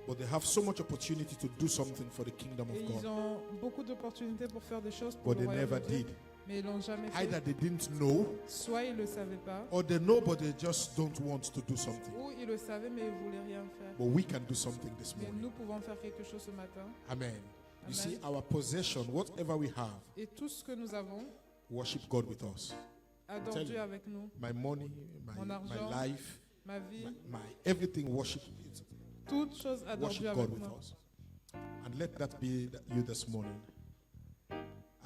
but they have so much opportunity to do something for the kingdom et of ils God, ont beaucoup d'opportunités pour faire des choses pour but le they royaume never de Dieu, did. mais ils l'ont jamais fait. Either they didn't know, Soit ils le savaient pas, or they know but they just don't want to do something. ou ils le savaient mais ils voulaient rien faire. But we can do something this Mais morning. nous pouvons faire quelque chose ce matin. Amen. You Amen. see, our possession, whatever we have, Et tout ce que nous avons, worship God with us. adore tell Dieu you. avec nous. My money, Mon my argent, life, Ma vie, my everything, worship it. toute chose adore Dieu Worship avec God with moi. us. And let that be you this morning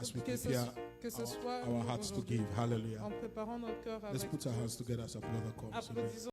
as we Que ce, prepare que ce soit our hearts to aujourd'hui, give. Hallelujah. en préparant notre cœur Let's avec put our hands together as a brother comes. Amen. applaudissons